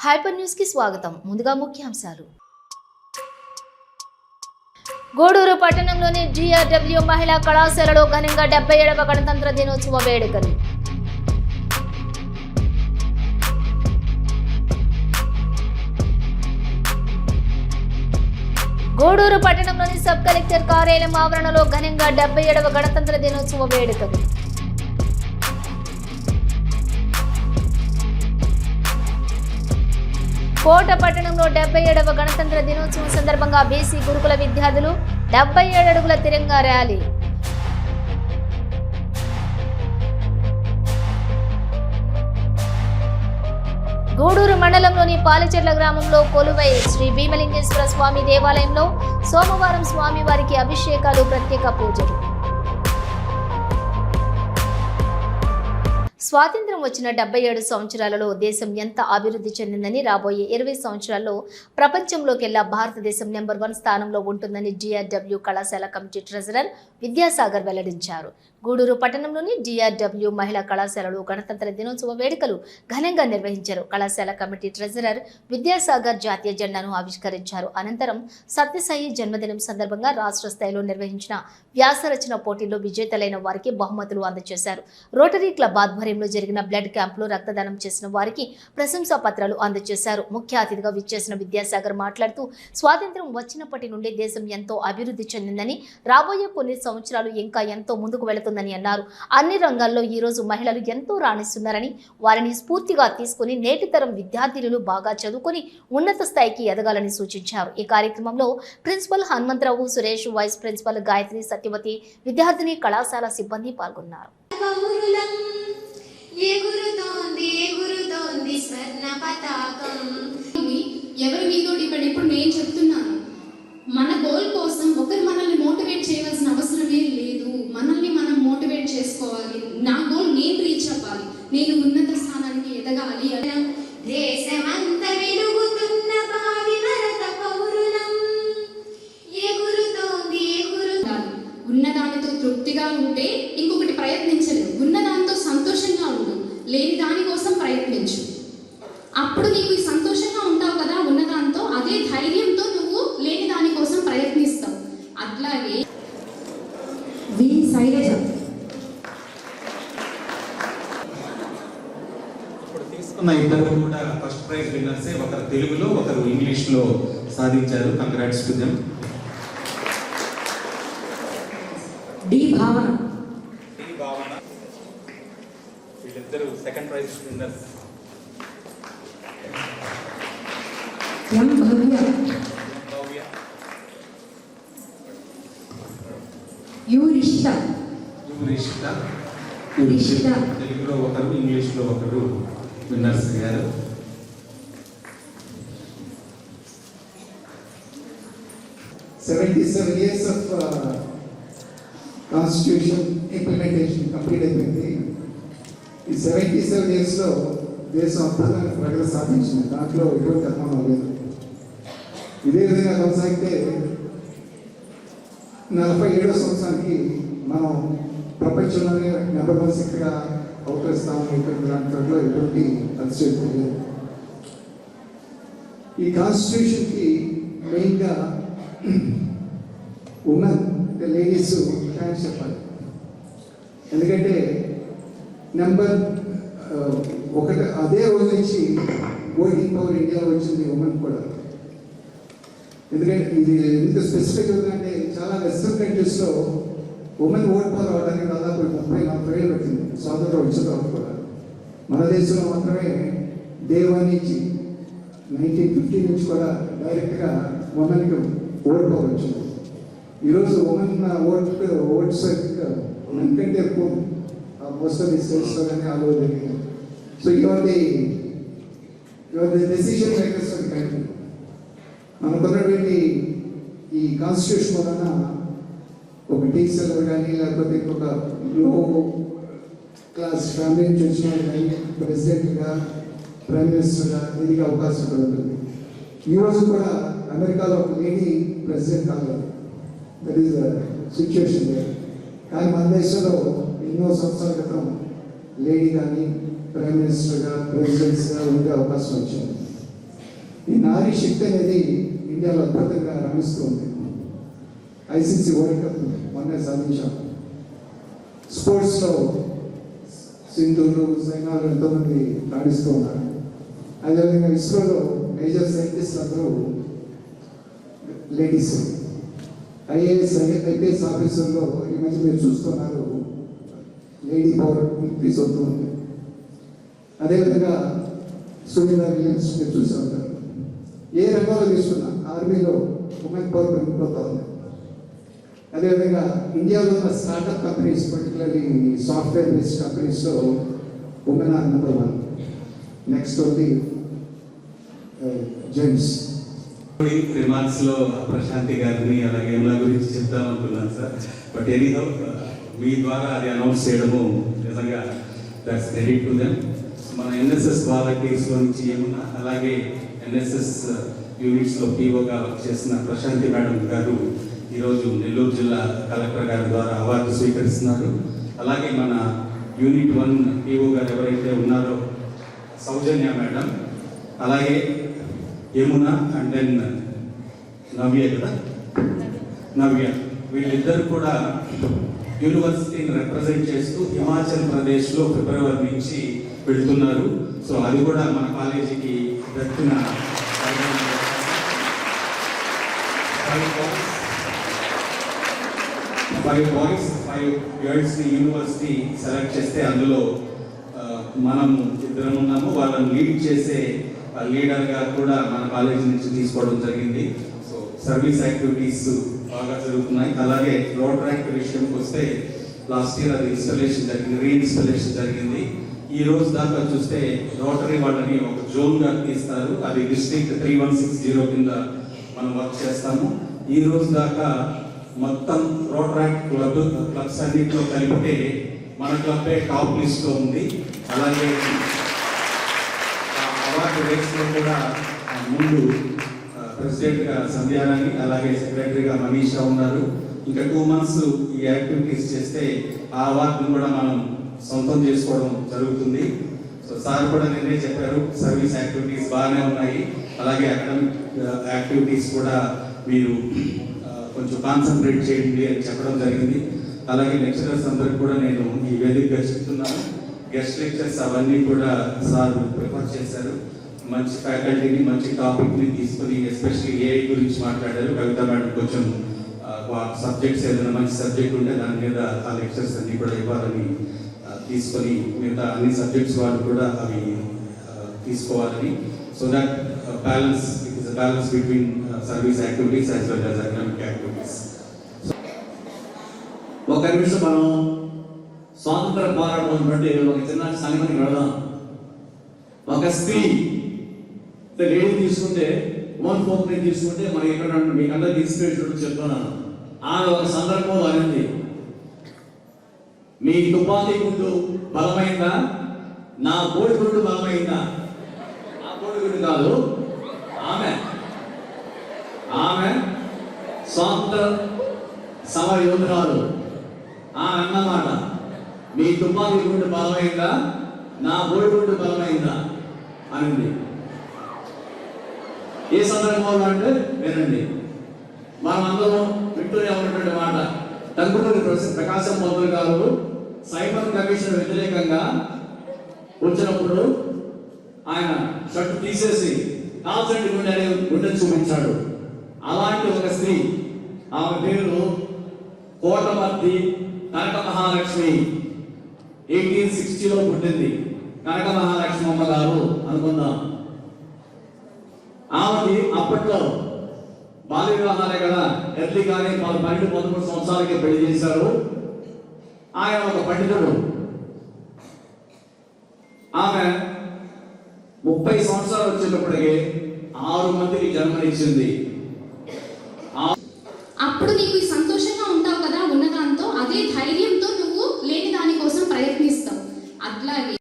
Hyper news కి స్వాగతం. ముందుగా ముఖ్యాంశాలు. గూడూరు పట్టణంలోని GRW మహిళా కళాశాలలో ఘనంగా 77వ గణతంత్ర దినోత్సవ వేడుకలు. గూడూరు పట్టణంలోని సబ్ కలెక్టర్ కార్యాలయం ఆవరణలో ఘనంగా 77వ గణతంత్ర దినోత్సవ వేడుకలు. కోట పట్టణంలో 77వ గణతంత్ర దినోత్సవం సందర్భంగా బీసీ గురుకుల విద్యార్థులు 77 అడుగుల తిరంగా ర్యాలీ. గూడూరు మండలంలోని పాలచెర్ల గ్రామంలో కొలువై శ్రీ భీమలింగేశ్వర స్వామి దేవాలయంలో సోమవారం స్వామివారికి అభిషేకాలు, ప్రత్యేక పూజలు. స్వాతంత్ర్యం వచ్చిన 77 సంవత్సరాలలో దేశం ఎంత అభివృద్ధి చెందిందని, రాబోయే 20 సంవత్సరాల్లో ప్రపంచంలోకెల్లా భారతదేశం నెంబర్ 1 స్థానంలో ఉంటుందని GRW కళాశాల కమిటీ ట్రెజరర్ విద్యాసాగర్ వెల్లడించారు. గూడూరు పట్టణంలోని GRW మహిళా కళాశాలలో గణతంత్ర దినోత్సవ వేడుకలు ఘనంగా నిర్వహించారు. కళాశాల కమిటీ ట్రెజరర్ విద్యాసాగర్ జాతీయ జెండాను ఆవిష్కరించారు. అనంతరం సత్యసాయి జన్మదినం సందర్భంగా రాష్ట్ర స్థాయిలో నిర్వహించిన వ్యాసరచన పోటీల్లో విజేతలైన వారికి బహుమతులు అందజేశారు. రోటరీ క్లబ్ ఆధ్వర్యంలో జరిగిన బ్లడ్ క్యాంపులో రక్తదానం చేసిన వారికి ప్రశంసా పత్రాలు అందజేశారు. ముఖ్య అతిథిగా విచ్చేసిన విద్యాసాగర్ మాట్లాడుతూ, స్వాతంత్ర్యం వచ్చినప్పటి నుండి దేశం ఎంతో అభివృద్ధి చెందిందని, రాబోయే కొన్ని సంవత్సరాలు ఇంకా ఎంతో ముందుకు వెళుతుందని అన్నారు. అన్ని రంగాల్లో ఈ రోజు మహిళలు ఎంతో రాణిస్తున్నారని, వారిని స్ఫూర్తిగా తీసుకుని నేటి తరం విద్యార్థినులు బాగా చదువుకొని ఉన్నత స్థాయికి ఎదగాలని సూచించారు. ఈ కార్యక్రమంలో principal Hanumantharao, Suresh, vice principal Gayatri, Satyavathi, విద్యార్థిని కళాశాల సిబ్బంది పాల్గొన్నారు. ఎవరు మీతో డిపెండ్. ఇప్పుడు నేను చెప్తున్నాను, మన గోల్ కోసం ఒకరు మనల్ని మోటివేట్ చేయవలసిన అవసరమే లేదు. మనల్ని మనం మోటివేట్ చేసుకోవాలి. నా గోల్ నేను రీచ్ అవ్వాలి, నేను ఉన్నత స్థానానికి ఎదగాలి. దేశమంతా వెలుగుతున్న భావిభరత పౌరులం, ఎగురుతోంది ఎగురుతోంది. ఉన్నదానితో తృప్తిగా ఉంటే ఇంకొకటి ప్రయత్నించలేదు. ఉన్నదానితో సంతోషంగా ఉండు, లేని దానికోసం ప్రయత్నించు. అప్పుడు నీకు సంతోషంగా ఉంటావు కదా ఉన్నదాంతో. అదే ధైర్యంతో నువ్వు లేని దానికోసం ప్రయత్నిస్తావు. అట్లాగే ఇప్పుడు తీసుకున్న ఇద్దరు కూడా ఫస్ట్ ప్రైజ్ విన్నర్సే. ఒకరు తెలుగులో, ఒకరు ఇంగ్లీష్లో సాధించారు. Congrats to them. భావన వీళ్ళిద్దరు సెకండ్ ప్రైజ్ విన్నర్స్. తెలుగులో ఒకరు, ఇంగ్లీష్లో ఒకరు విన్నర్స్ అయ్యారు. years of constitution implementation complete అయిపోయింది. ఈ 77 yearsలో దేశం అద్భుతమైన ప్రగతి సాధించింది. దాంట్లో ఎటువంటి అనుమానం లేదు. ఇదే విధంగా కొనసాగితే 47వ సంవత్సరానికి మనం ప్రపంచంలోనే నెంబర్ 1 శక్తిగా అవతరిస్తామని దాంట్లో ఎటువంటి అతిశయోక్తి లేదు. ఈ కాన్స్టిట్యూషన్కి మెయిన్గా ఉమెన్ అంటే లేడీస్ థ్యాంక్స్ చెప్పాలి. ఎందుకంటే నెంబర్ 1 అదే రోజు నుంచి ఓటింగ్ పవర్ ఇండియాలో వచ్చింది ఉమెన్ కూడా. ఎందుకంటే ఇది ఎంత స్పెసిఫిక్ అవుతుందంటే చాలా వెస్టర్న్ కంట్రీస్లో ఉమెన్ ఓట్ పవర్ అవడానికి దాదాపు 30-40 ఏళ్ళు పెట్టింది స్వాతంత్రం వచ్చిన తర్వాత కూడా. మన దేశంలో మాత్రమే డే 1 నుంచి 1950 నుంచి కూడా డైరెక్ట్గా ఉమెన్కి ఓట్ పవర్ వచ్చింది. ఈరోజు ఉమెన్ ఓట్స్ ఉమెన్ కంటే ఎక్కువ మోస్ట్ ఆఫ్ ది స్టేట్స్లో కానీ all over the India. So your the decision makers of the country. మనకున్నటువంటి ఈ కాన్స్టిట్యూషన్ వలన ఒక టీచర్ కానీ లేకపోతే ఇంకొక లో క్లాస్ ఫ్యామిలీ నుంచి వచ్చిన వాళ్ళు కానీ ప్రెసిడెంట్గా, ప్రైమ్ మినిస్టర్గా ఎదిగే అవకాశం కూడా ఉంటుంది. ఈరోజు కూడా అమెరికాలో ఒక లేడీ ప్రెసిడెంట్ కావాలి. That is the situation there. కానీ మన దేశంలో ఎన్నో సంవత్సరాల క్రితం లేడీ కానీ ప్రైమ్ మినిస్టర్గా, ప్రెసిడెంట్స్గా ఉండే అవకాశం వచ్చింది. ఈ నారీ శక్తి అనేది ఇండియాలో అద్భుతంగా రాణిస్తూ ఉంది. ఐసీసీ వరల్డ్ కప్ మొన్నే సాధించాం. స్పోర్ట్స్లో సింధులు, సైనాలు ఎంతోమంది రాణిస్తూ ఉన్నారు. అదేవిధంగా ఇస్రోలో మేజర్ సైంటిస్ట్ అందరూ లేడీస్. ఐపీఎస్ ఆఫీసర్లో ఈ మధ్య మీరు చూస్తున్నారు లేడీ పవర్ ఇంక్రీజ్ అవుతూ ఉంది. అదేవిధంగా సునీత విలియమ్స్ మీరు చూసే ఉంటారు. ఏ రంగంలో తీసుకున్నా ఆర్మీలో ఉమెన్ పవర్ పెరిగిపోతూ ఉంది. అదేవిధంగా ఇండియాలో ఉన్న startup companies, particularly software based కంపెనీస్లో women are number 1. Next only gents. Remarks లో ప్రశాంతి గారిని అలాగే ఏమలా గురించి చెప్తాం అనుకున్నాను సార్. బట్ ఎనీహౌ మీ ద్వారా అది అనౌన్స్ చేయడము నిజంగా దట్స్ క్రెడిట్ టు దెమ్. మన ఎన్ఎస్ఎస్ వాలంటీర్స్ లో నుంచి ఏమున్నా, అలాగే ఎన్ఎస్ఎస్ యూనిట్స్ లో పీఓగా వర్క్ చేసిన ప్రశాంతి మేడం గారు ఈరోజు నెల్లూరు జిల్లా కలెక్టర్ గారి ద్వారా అవార్డు స్వీకరిస్తున్నారు. అలాగే మన యూనిట్ 1 పీఓ గారు ఎవరైతే ఉన్నారో సౌజన్య మేడం, అలాగే యమున అండ్ దెన్ నవ్య కదా, నవ్య, వీళ్ళిద్దరు కూడా యూనివర్సిటీని రిప్రజెంట్ చేస్తూ హిమాచల్ ప్రదేశ్లో ఫిబ్రవరి నుంచి వెళ్తున్నారు. సో అది కూడా మన కాలేజీకి దక్కిన 5 బాయ్స్ 5 గర్ల్స్ని యూనివర్సిటీ సెలెక్ట్ చేస్తే అందులో మనం ఇద్దరం ఉన్నాము. వాళ్ళని లీడ్ చేసే లీడర్గా కూడా మన కాలేజీ నుంచి తీసుకోవడం జరిగింది. సో సర్వీస్ యాక్టివిటీస్ బాగా జరుగుతున్నాయి. అలాగే రోడ్ ట్రాక్ విషయంకి వస్తే లాస్ట్ ఇయర్ అది ఇన్స్టలేషన్ జరిగింది, రీఇన్స్టలేషన్ జరిగింది. ఈ రోజు దాకా చూస్తే రోటరీ వాళ్ళని ఒక జోన్గా తీస్తారు. అది డిస్ట్రిక్ట్ 3160 కింద మనం వర్క్ చేస్తాము. ఈ రోజు దాకా మొత్తం రోడ్ ట్రాక్ క్లబ్స్ అన్నింటిలో కలిపితే మన క్లబ్బే టాప్ లిస్ట్లో ఉంది. అలాగే అవార్డు రేస్లో కూడా ముందు ప్రెసిడెంట్గా సంధ్యారాణి, అలాగే సెక్రటరీగా మనీషా ఉన్నారు. ఇంకా 2 months ఈ యాక్టివిటీస్ చేస్తే ఆ అవార్డును కూడా మనం సొంతం చేసుకోవడం జరుగుతుంది. సో సార్ కూడా నిన్నే చెప్పారు, సర్వీస్ యాక్టివిటీస్ బాగానే ఉన్నాయి, అలాగే అకాడమిక్ యాక్టివిటీస్ కూడా మీరు కొంచెం కాన్సన్ట్రేట్ చేయండి అని చెప్పడం జరిగింది. అలాగే లెక్చరర్స్ అందరికి కూడా నేను ఈ వేదికగా చెప్తున్నాను, గెస్ట్ లెక్చర్స్ అవన్నీ కూడా సార్ ప్రిఫర్ చేశారు. మంచి ఫ్యాకల్టీని, మంచి టాపిక్ని తీసుకుని, ఎస్పెషల్లీ ఏఐ గురించి మాట్లాడారు. కవిత మేడం కొంచెం సబ్జెక్ట్స్ ఏదైనా మంచి సబ్జెక్ట్ ఉంటే దాని మీద ఆ లెక్చర్స్ అన్ని కూడా ఇవ్వాలని తీసుకొని, మిగతా అన్ని సబ్జెక్ట్స్ వాళ్ళు కూడా అవి తీసుకోవాలని. So that balance, it is a balance between service activities as well as academic activities. ఒక నిమిషం మనం స్వాతంత్ర పోరాటం బట్టి ఒక చిన్న సంగతికి వెళదాం. ఒక స్త్రీ లేడీ తీసుకుంటే, ఉమెన్ ఫోక్ని తీసుకుంటే మనకి ఎక్కడ మీకు అందరికి ఇన్స్పిరేషన్ చెప్తున్నాను. ఆమె ఒక సందర్భంలో అనింది, మీ తుపాకీ గుండు బలమైందా, నా కోడి గుండు బలమైందా? ఆ కోడి గుండు కాదు, ఆమె స్వాతంత్ర సమర యోధురాలు. ఆమె అన్నమాట, మీ తుపాకీ గుండు బలమైందా, నా కోడి గుండు బలమైందా అనింది. ఏ సందర్భంలో అంటే వినండి, మనం అందరం వింటూనే ఉన్నటువంటి మాట. టంగుటూరి ప్రకాశం పంతులు గారు సైమన్ కమిషన్ వ్యతిరేకంగా వచ్చినప్పుడు ఆయన షర్ట్ తీసేసి కాల్చండి గుండె చూపించాడు. అలాంటి ఒక స్త్రీ, ఆమె పేరు కోటమర్తి కనక మహాలక్ష్మి. 1860లో పుట్టింది కనక మహాలక్ష్మి అమ్మ గారు అనుకుందాం. ఆమెకి అప్పట్లో బాల్య వివాహాలే కదా, ఎర్లీ కానీ 12-13 సంవత్సరాలకి పెళ్లి చేశారు. ఆయన ఒక పండితుడు. ఆమె 30 సంవత్సరాలు వచ్చేటప్పటికి 6 మందికి జన్మనిచ్చింది. అప్పుడు నీకు సంతోషంగా ఉంటావు కదా ఉన్నదాంతో, అదే ధైర్యంతో నువ్వు లేని దానికోసం ప్రయత్నిస్తావు. అట్లాగే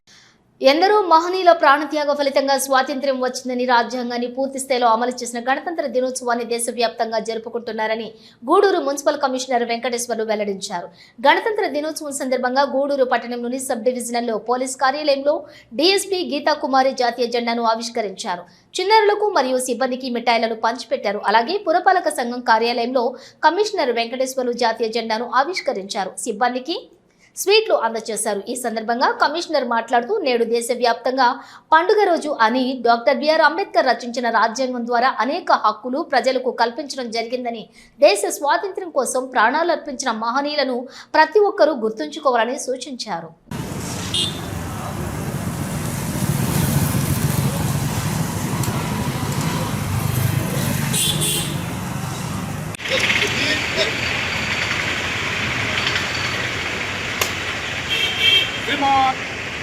ఎందరో మహనీయుల ప్రాణత్యాగ ఫలితంగా స్వాతంత్ర్యం వచ్చిందని రాజ్యాంగాన్ని పూర్తి స్థాయిలో అమలు చేసిన గణతంత్ర దినోత్సవాన్ని దేశవ్యాప్తంగా జరుపుకుంటున్నారని గూడూరు మున్సిపల్ కమిషనర్ వెంకటేశ్వర్లు వెల్లడించారు. గణతంత్ర దినోత్సవం సందర్భంగా గూడూరు పట్టణంలోని సబ్ డివిజనల్లో పోలీస్ కార్యాలయంలో డీఎస్పీ గీతా కుమారి జాతీయ జెండాను ఆవిష్కరించారు. చిన్నారులకు మరియు సిబ్బందికి మిఠాయిలను పంచిపెట్టారు. అలాగే పురపాలక సంఘం కార్యాలయంలో కమిషనర్ వెంకటేశ్వర్లు జాతీయ జెండాను ఆవిష్కరించారు. సిబ్బందికి స్వీట్లు అందజేశారు. ఈ సందర్భంగా కమిషనర్ మాట్లాడుతూ నేడు దేశవ్యాప్తంగా పండుగ రోజు అని డాక్టర్ బిఆర్ అంబేద్కర్ రచించిన రాజ్యాంగం ద్వారా అనేక హక్కులు ప్రజలకు కల్పించడం జరిగిందని, దేశ స్వాతంత్ర్యం కోసం ప్రాణాలు అర్పించిన మహనీయులను ప్రతి ఒక్కరూ గుర్తుంచుకోవాలని సూచించారు.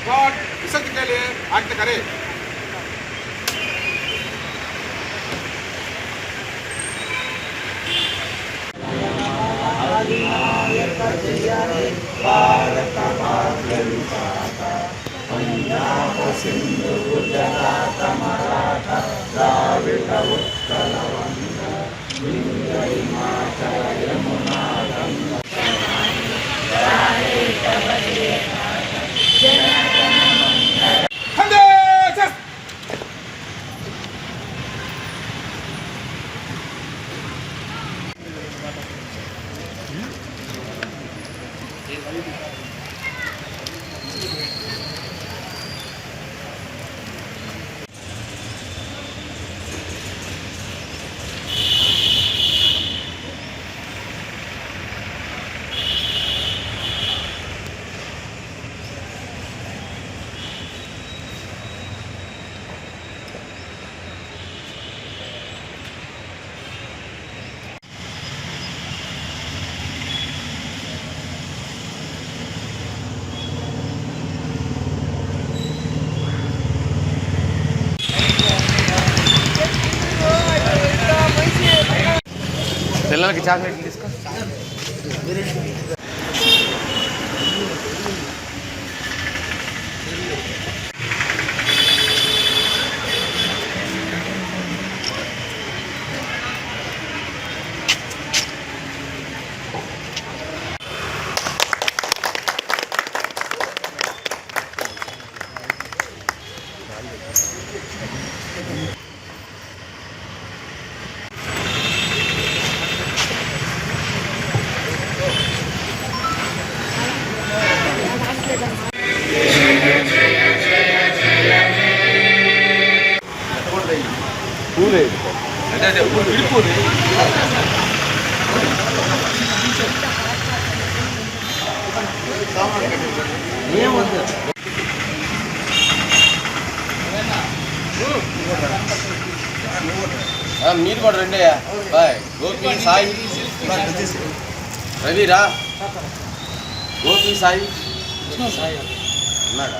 गॉड विसर्जन के लिए आज्ञा करें। पंजाब सिंधु गुजरात मराठा द्राविड़ उत्कल वंगा विंध्य हिमाचल यमुना गंगा పిల్లలకి చాక్లెట్ తీసుకో. మీరు కూడా రండి. బాయ్ గోపి సాయి రవిరా గోపి సాయి ఉన్నాడా?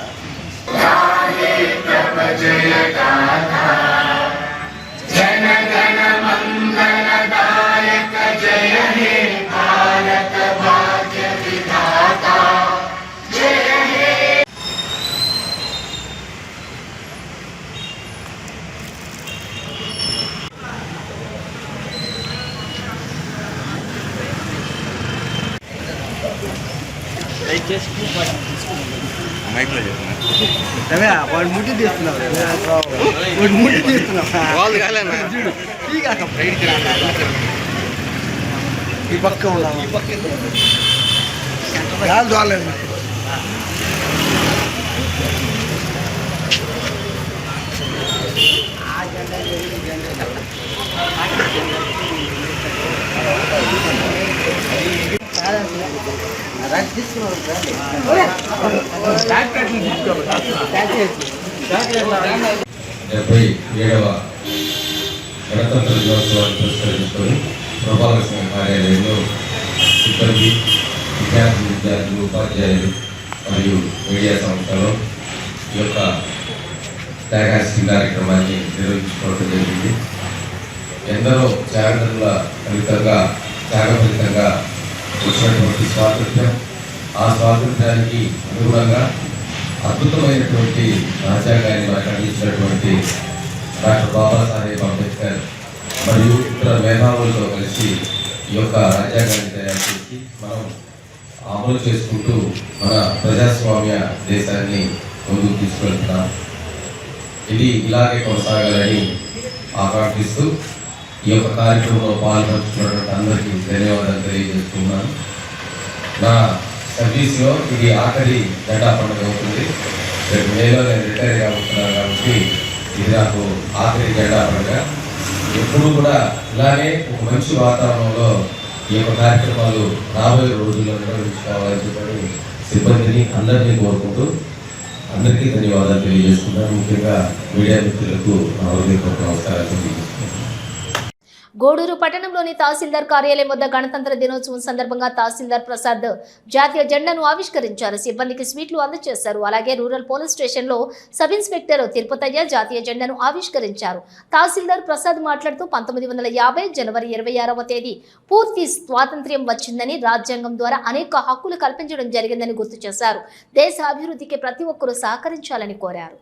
మైక్లో చెప్తున్నా వాడు ముట్టి తీస్తున్నావు వాళ్ళు కాలేనా ఈ పక్క ఉండాలి. ఈ పక్క చాలేదు. గణతంత్ర దినోత్సవాన్ని పురస్కరించుకొని పురపాలక సంఘ కార్యాలయంలో సిబ్బంది, విద్యార్థులు, ఉపాధ్యాయులు మరియు మీడియా సంస్థలో ఈ యొక్క ఫ్లాగ్ హాస్టింగ్ కార్యక్రమాన్ని నిర్వహించుకోవడం జరిగింది. ఎందరో త్యాగ ఫలితంగా వచ్చినటువంటి స్వాతంత్ర్యం, ఆ స్వాతంత్ర్యానికి అనుగుణంగా అద్భుతమైనటువంటి రాజ్యాంగాన్ని మనకు అందించినటువంటి డాక్టర్ బాబాసాహెబ్ అంబేద్కర్ మరియు ఇతర మేధావులతో కలిసి ఈ యొక్క రాజ్యాంగాన్ని తయారు చేసి మనం అమలు చేసుకుంటూ మన ప్రజాస్వామ్య దేశాన్ని ముందుకు తీసుకెళ్తున్నాం. ఇది ఇలాగే కొనసాగాలని ఆకాంక్షిస్తూ ఈ యొక్క కార్యక్రమంలో పాల్గొంటున్నటువంటి అందరికీ ధన్యవాదాలు తెలియజేస్తున్నాను. నా సర్వీస్లో ఇది ఆఖరి జెండా పండుగ అవుతుంది. రేపు మేలో నేను రిటైర్ కాబోతున్నాను కాబట్టి ఇది నాకు ఆఖరి జెండా పండుగ. ఎప్పుడు కూడా ఇలానే ఒక మంచి వాతావరణంలో ఈ యొక్క కార్యక్రమాలు రాబోయే రోజుల్లో నిర్వహించుకోవాలని చెప్పని సిబ్బందిని అందరినీ కోరుకుంటూ అందరికీ ధన్యవాదాలు తెలియజేస్తున్నాను. ముఖ్యంగా మీడియా మిత్రులకు నా హృదయపూర్వక నమస్కారాలు తెలియజేస్తున్నాను. గూడూరు పట్టణంలోని తహసీల్దార్ కార్యాలయం వద్ద గణతంత్ర దినోత్సవం సందర్భంగా తహసీల్దార్ ప్రసాద్ జాతీయ జెండాను ఆవిష్కరించారు. సిబ్బందికి స్వీట్లు అందజేశారు. అలాగే రూరల్ పోలీస్ స్టేషన్లో సబ్ ఇన్స్పెక్టర్ తిరుపతయ్య జాతీయ జెండాను ఆవిష్కరించారు. తహసీల్దార్ ప్రసాద్ మాట్లాడుతూ 1950 జనవరి 26వ తేదీ పూర్తి స్వాతంత్ర్యం వచ్చిందని, రాజ్యాంగం ద్వారా అనేక హక్కులు కల్పించడం జరిగిందని గుర్తు చేశారు. దేశ అభివృద్ధికి ప్రతి ఒక్కరూ సహకరించాలని కోరారు.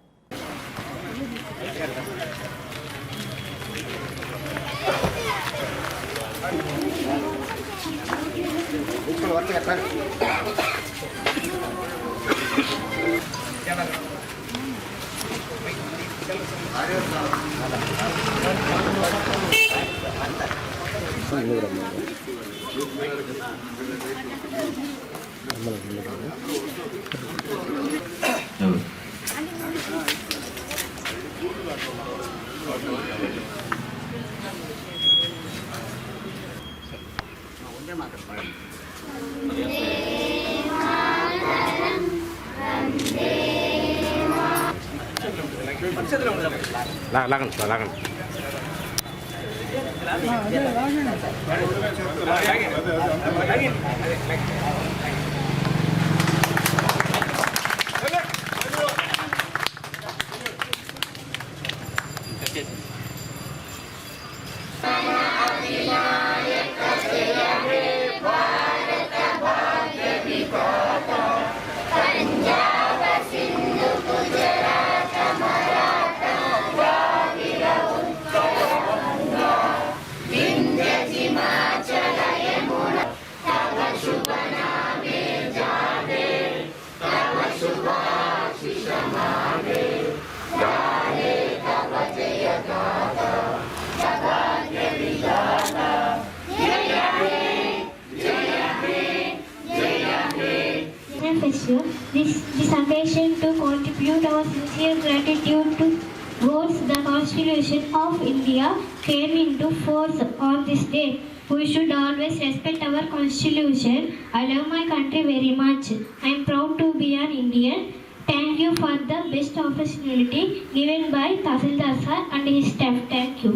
This occasion to contribute our sincere gratitude towards the Constitution of India came into force on this day. We should always respect our Constitution. I love my country very much. I am proud to be an Indian. Thank you for the best opportunity given by Tahsildar sir and his staff. Thank you.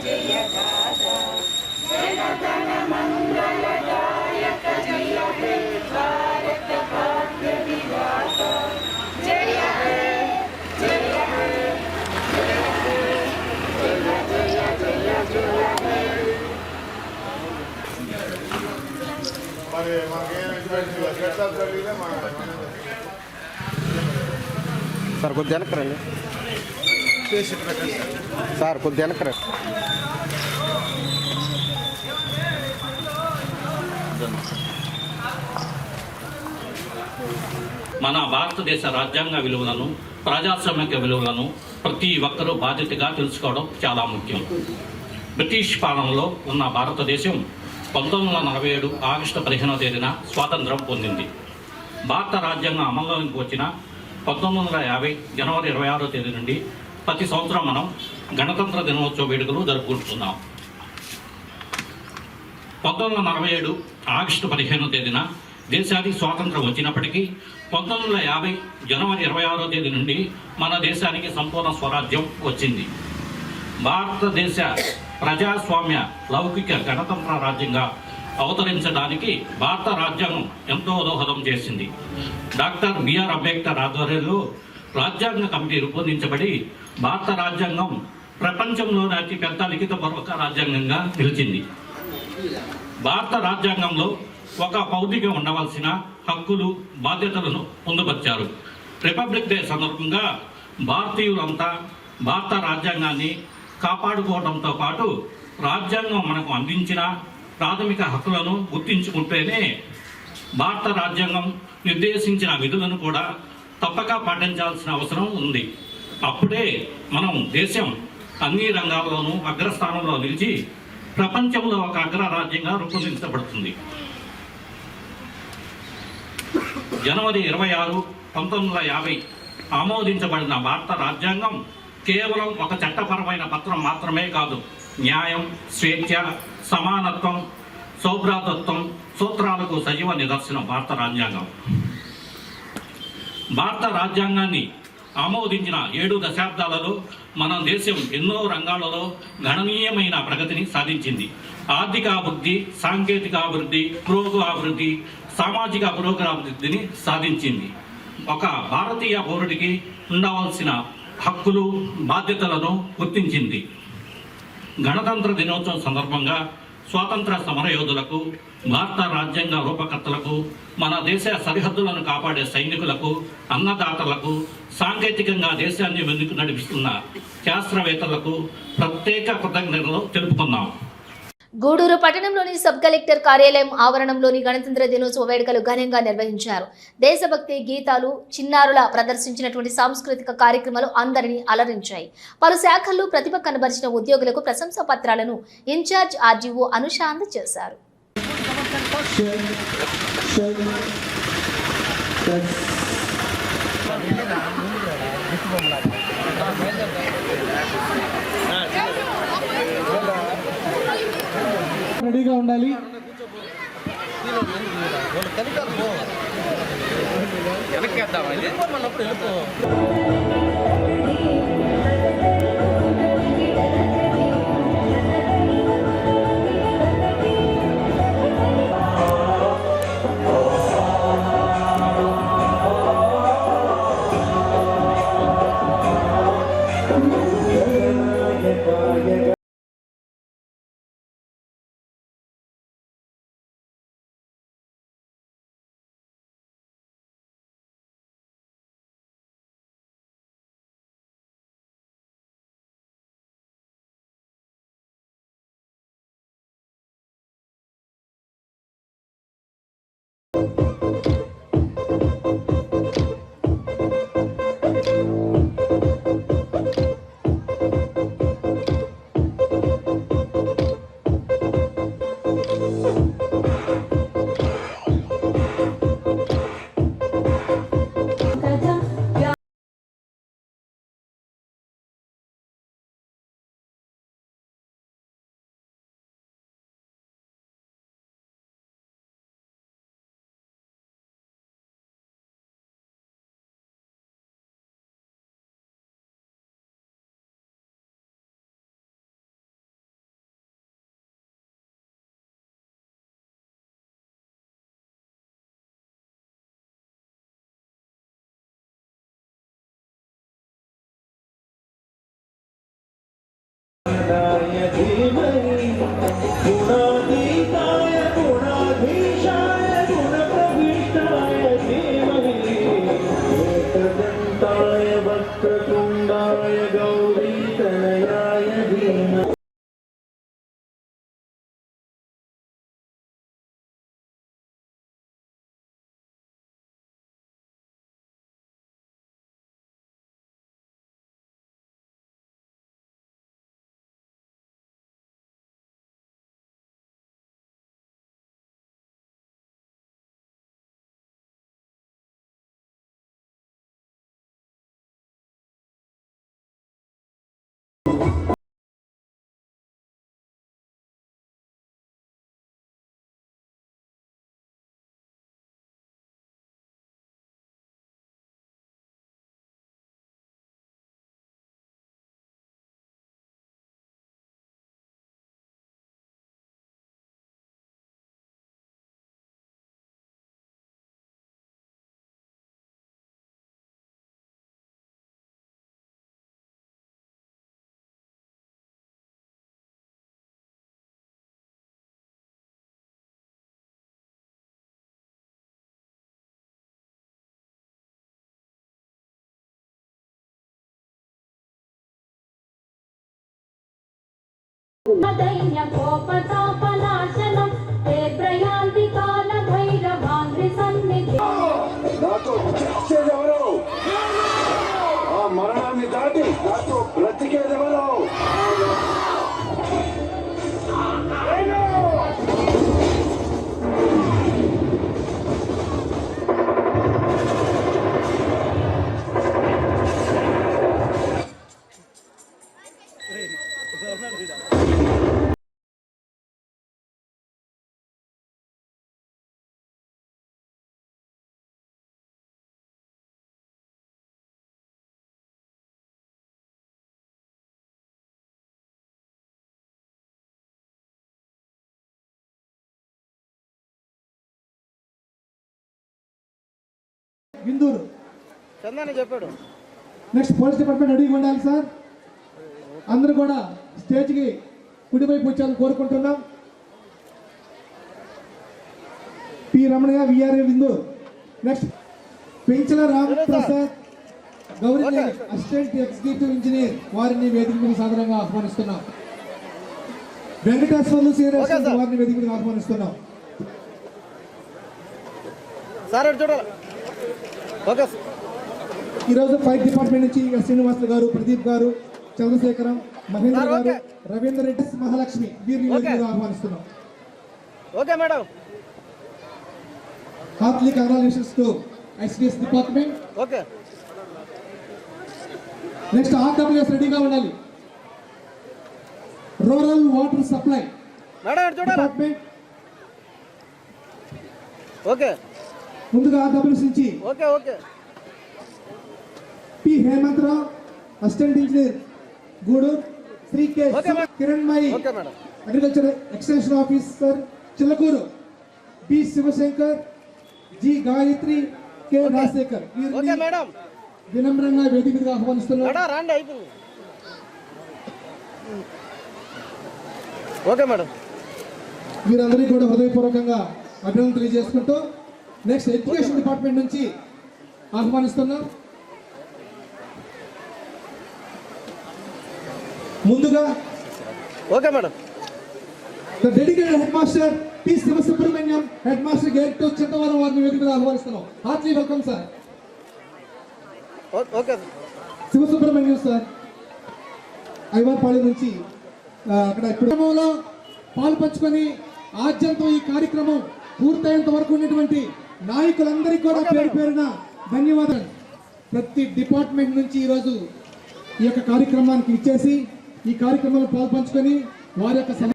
जय sir కొద్దిగా వెనక్కి రండి sir కొద్దిగా వెనక్కి రండి. మన భారతదేశ రాజ్యాంగ విలువలను ప్రజాస్వామ్య విలువలను ప్రతి ఒక్కరూ బాధ్యతగా తెలుసుకోవడం చాలా ముఖ్యం. బ్రిటిష్ పాలనలో ఉన్న భారతదేశం 1947 ఆగస్టు 15వ తేదీన స్వాతంత్రం పొందింది. భారత రాజ్యాంగం అమల్లోకి వచ్చిన 1950 జనవరి 26వ తేదీ నుండి ప్రతి సంవత్సరం మనం గణతంత్ర దినోత్సవ వేడుకలు జరుపుకుంటున్నాం. 1947 ఆగస్టు 15వ తేదీన దేశానికి స్వాతంత్రం వచ్చినప్పటికీ 1950 జనవరి 26వ తేదీ నుండి మన దేశానికి సంపూర్ణ స్వరాజ్యం వచ్చింది. భారతదేశ ప్రజాస్వామ్య లౌకిక గణతంత్ర రాజ్యంగా అవతరించడానికి భారత రాజ్యాంగం ఎంతో దోహదం చేసింది. డాక్టర్ బిఆర్ అంబేద్కర్ ఆధ్వర్యంలో రాజ్యాంగ కమిటీ రూపొందించబడి భారత రాజ్యాంగం ప్రపంచంలోని అతిపెద్ద లిఖితపూర్వక రాజ్యాంగంగా నిలిచింది. భారత రాజ్యాంగంలో ఒక పౌరుడిగా ఉండవలసిన హక్కులు బాధ్యతలను పొందుపరిచారు. రిపబ్లిక్ డే సందర్భంగా భారతీయులంతా భారత రాజ్యాంగాన్ని కాపాడుకోవడంతో పాటు రాజ్యాంగం మనకు అందించిన ప్రాథమిక హక్కులను గుర్తించుకుంటేనే భారత రాజ్యాంగం నిర్దేశించిన విధులను కూడా తప్పక పాటించాల్సిన అవసరం ఉంది. అప్పుడే మనం దేశం అన్ని రంగాల్లోనూ అగ్రస్థానంలో నిలిచి ప్రపంచంలో ఒక అగ్రరాజ్యంగా రూపొందించబడుతుంది. జనవరి 26, 1950 ఆమోదించబడిన భారత రాజ్యాంగం కేవలం ఒక చట్టపరమైన పత్రం మాత్రమే కాదు, న్యాయం, స్వేచ్ఛ, సమానత్వం, సౌభ్రాతత్వం సూత్రాలకు సజీవ నిదర్శనం భారత రాజ్యాంగం. భారత రాజ్యాంగాన్ని ఆమోదించిన 7 దశాబ్దాలలో మన దేశం ఎన్నో రంగాలలో గణనీయమైన ప్రగతిని సాధించింది. ఆర్థిక అభివృద్ధి, సాంకేతిక అభివృద్ధి, పురోగతి, సామాజిక పురోగతిని సాధించింది. ఒక భారతీయ పౌరుడికి ఉండవలసిన హక్కులు, బాధ్యతలను గుర్తించింది. గణతంత్ర దినోత్సవం సందర్భంగా స్వాతంత్ర సమరయోధులకు, భారత రాజ్యాంగ రూపకర్తలకు, మన దేశ సరిహద్దులను కాపాడే సైనికులకు, అన్నదాతలకు, సాంకేతికంగా దేశాన్ని ముందుకు నడిపిస్తున్న శాస్త్రవేత్తలకు ప్రత్యేక కృతజ్ఞతలు తెలుపుకున్నాం. గూడూరు పట్టణంలోని సబ్ కలెక్టర్ కార్యాలయం ఆవరణంలోని గణతంత్ర దినోత్సవ వేడుకలు ఘనంగా నిర్వహించారు. దేశభక్తి గీతాలు, చిన్నారుల ప్రదర్శించినటువంటి సాంస్కృతిక కార్యక్రమాలు అందరినీ అలరించాయి. పలు శాఖల్లో ప్రతిభ కనబరిచిన ఉద్యోగులకు ప్రశంసా పత్రాలను ఇన్ఛార్జ్ ఆర్డీఓ అనుష అందజేశారు. రెడీగా ఉండాలి. దైన్య కోపతాపనాశనం తే ప్రయాంతి కాల భైరవాంగ్రి సన్నిధి. నాతో చచ్చేదెవరు? ఆ మరణాన్ని దాటి నాతో బ్రతికేదెవరు? విందూరు చందని చెప్పాడు. నెక్స్ట్ పోలీస్ డిపార్ట్మెంట్ రెడీగా ఉండాలి సార్. అందరూ కూడా స్టేజ్కి కుడివైపు వచ్చాలని కోరుకుంటున్నాం. P Ramanayya VRA Vinduru. Next Penchala Ramaprasad Gowri assistant executive engineer వారిని వేదిక మీద సాధారణంగా ఆహ్వానిస్తున్నాం. వెంకటేశ్వర్లు సీనియర్ వారిని వేదిక మీద ఆహ్వానిస్తున్నాం. సార్ చూడాలి. ఓకే. ఈరోజు ఫైర్ డిపార్ట్మెంట్ నుంచి శ్రీనివాసులు గారు, ప్రదీప్ గారు, చంద్రశేఖరం, మహేంద్ర గారు, రవీందర్ రెడ్డి, మహాలక్ష్మి వీరిని ఆహ్వానిస్తున్నాం. Okay madam. Heartly congratulations to ICDS department. Okay. Next RWS రెడీగా ఉండాలి. రూరల్ వాటర్ సప్లై మేడం చూడాలి. డిపార్ట్మెంట్. ఓకే. ముందుగా ఆర్డబ్ల్యూఎస్ నుంచి okay. Okay. P Hemantharao assistant engineer Gudur, Shri K Kiranmayi agriculture extension officer Chilakuru, B Sivasankar, G Gayatri, K Rajasekhar వీరిని వినమ్రంగా వేదికగా ఆహ్వానిస్తున్నారు. Okay madam. వీరందరికీ కూడా హృదయపూర్వకంగా అభినందనలు తెలియజేసుకుంటూ నెక్స్ట్ ఎడ్యుకేషన్ డిపార్ట్మెంట్ నుంచి ఆహ్వానిస్తున్నాం. ముందుగా okay madam. The dedicated head master P Sivasubramanyam, head master gate to Chintavaram వారిని వేదిక మీద ఆహ్వానిస్తున్నాం. Heartly welcome sir. Okay. Sivasubramanyam sir Aivarpalem నుంచి అక్కడ కార్యక్రమంలో పాలు పంచుకొని ఆద్యంతో ఈ కార్యక్రమం పూర్తయ్యేంత వరకు ఉన్నటువంటి నాయకులందరికీ కూడా పేరు పేరున ధన్యవాదాలు. ప్రతి డిపార్ట్మెంట్ నుంచి ఈరోజు ఈ యొక్క కార్యక్రమానికి ఇచ్చేసి ఈ కార్యక్రమంలో పాల్పంచుకొని వారి యొక్క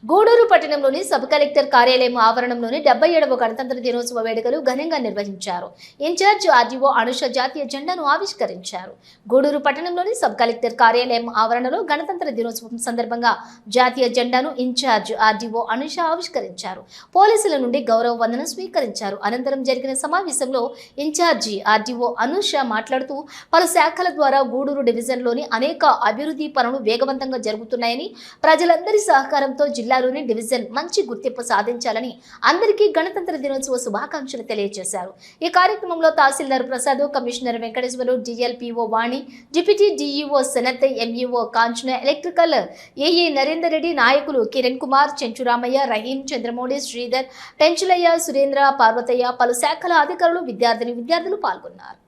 గూడూరు పట్టణంలోని సబ్ కలెక్టర్ కార్యాలయం ఆవరణంలోని 77వ గణతంత్ర దినోత్సవ వేడుకలు ఘనంగా నిర్వహించారు. ఇన్ఛార్జ్ ఆర్డీఓ అనుష జాతీయ జెండాను ఆవిష్కరించారు. గూడూరు పట్టణంలోని సబ్ కలెక్టర్ కార్యాలయం ఆవరణలో గణతంత్ర దినోత్సవం సందర్భంగా జాతీయ జెండాను ఇన్ఛార్జ్ ఆర్డీఓ అనుష ఆవిష్కరించారు. పోలీసుల నుండి గౌరవ వందనం స్వీకరించారు. అనంతరం జరిగిన సమావేశంలో ఇన్ఛార్జి ఆర్డీఓ అనుష మాట్లాడుతూ పలు శాఖల ద్వారా గూడూరు డివిజన్లోని అనేక అభివృద్ధి పనులు వేగవంతంగా జరుగుతున్నాయని, ప్రజలందరి సహకారంతో జిల్లాలోని డివిజన్ మంచి గుర్తింపు సాధించాలని అందరికీ గణతంత్ర దినోత్సవ శుభాకాంక్షలు తెలియజేశారు. ఈ కార్యక్రమంలో tahsildar Prasad, commissioner Venkateswaru, DLPO Vani, deputy DEO Sanath, MEO Kanchana, electrical AE Narender Reddy, నాయకులు కిరణ్ కుమార్, చెంచురామయ్య, రహీం, చంద్రమౌళి, శ్రీధర్, పెంచులయ్య, సురేంద్ర, పార్వతయ్య, పలు శాఖల అధికారులు, విద్యార్థులు పాల్గొన్నారు.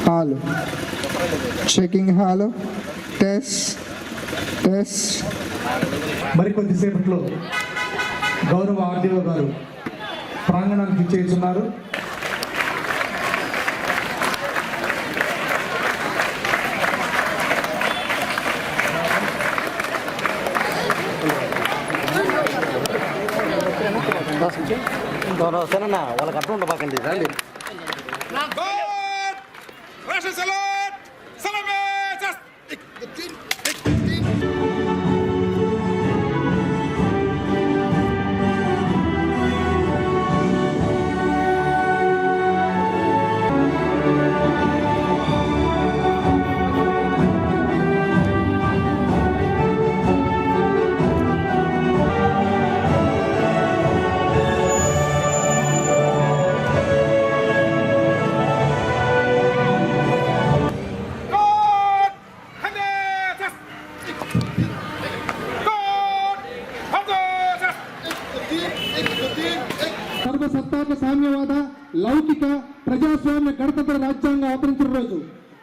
Hello checking, hello test. మరికొద్దిసేపట్లో గౌరవ ఆర్డీఓ గారు ప్రాంగణానికి చేస్తున్నారు. వాళ్ళకి అర్థం ఉండబాకండి రండి. సర్వసత్తాక సామ్యవాద లౌకిక ప్రజాస్వామ్య గణతంత్ర రాజ్యాంగం అవతరించిన రోజు.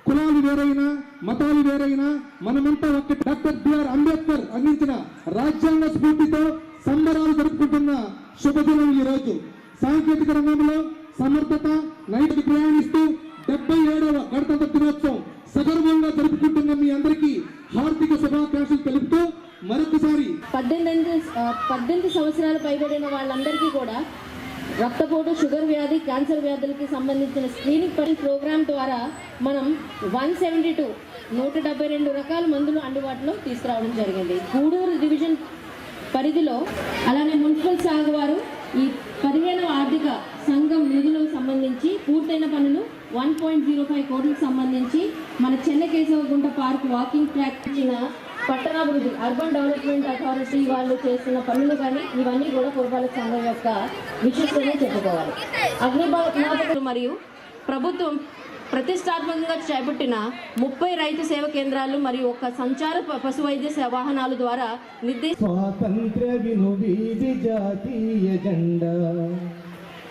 కులాలు వేరైనా మతాలు వేరైనా మనమంతా ఒక్కటి. డాక్టర్ బిఆర్ అంబేద్కర్ అందించిన రాజ్యాంగ స్ఫూర్తితో సంబరాలు జరుపుకుంటున్న శుభదినం ఈ రోజు. సాంకేతిక రంగంలో సమర్థత నైతిక ప్రయాణిస్తూ 77వ గణతంత్ర దినోత్సవం సగర్వంగా జరుపుకుంటున్న మీ అందరికీ హార్దిక శుభాకాంక్షలు తెలుపుతూ మరొకసారి 18 సంవత్సరాలు పైబడిన వాళ్ళందరికీ కూడా రక్తపోటు, షుగర్ వ్యాధి, క్యాన్సర్ వ్యాధులకి సంబంధించిన స్క్రీనింగ్ ప్రోగ్రామ్ ద్వారా మనం 172 రకాల మందులు అందుబాటులో తీసుకురావడం జరిగింది. గూడూరు డివిజన్ పరిధిలో అలానే మున్సిపల్ శాఖ వారు ఈ 15వ ఆర్థిక సంఘం నిధులకు సంబంధించి పూర్తయిన పనులు 1.05 కోట్లకు సంబంధించి మన చెన్నకేశవగుంట పార్క్ వాకింగ్ ట్రాక్ ఇచ్చిన పట్టణాభివృద్ధి అర్బన్ డెవలప్మెంట్ అథారిటీ వాళ్ళు చేస్తున్న పనులు కానీ ఇవన్నీ కూడా పురపాలక సంఘం యొక్క విశిష్టనే చెప్పుకోవాలి. అగ్నిమాపకులు మరియు ప్రభుత్వం ప్రతిష్టాత్మకంగా చేపట్టిన 30 రైతు సేవ కేంద్రాలు మరియు ఒక సంచార పశు వైద్య వాహనాల ద్వారా స్వాతంత్ర్య వినువీధి జాతీయ జెండా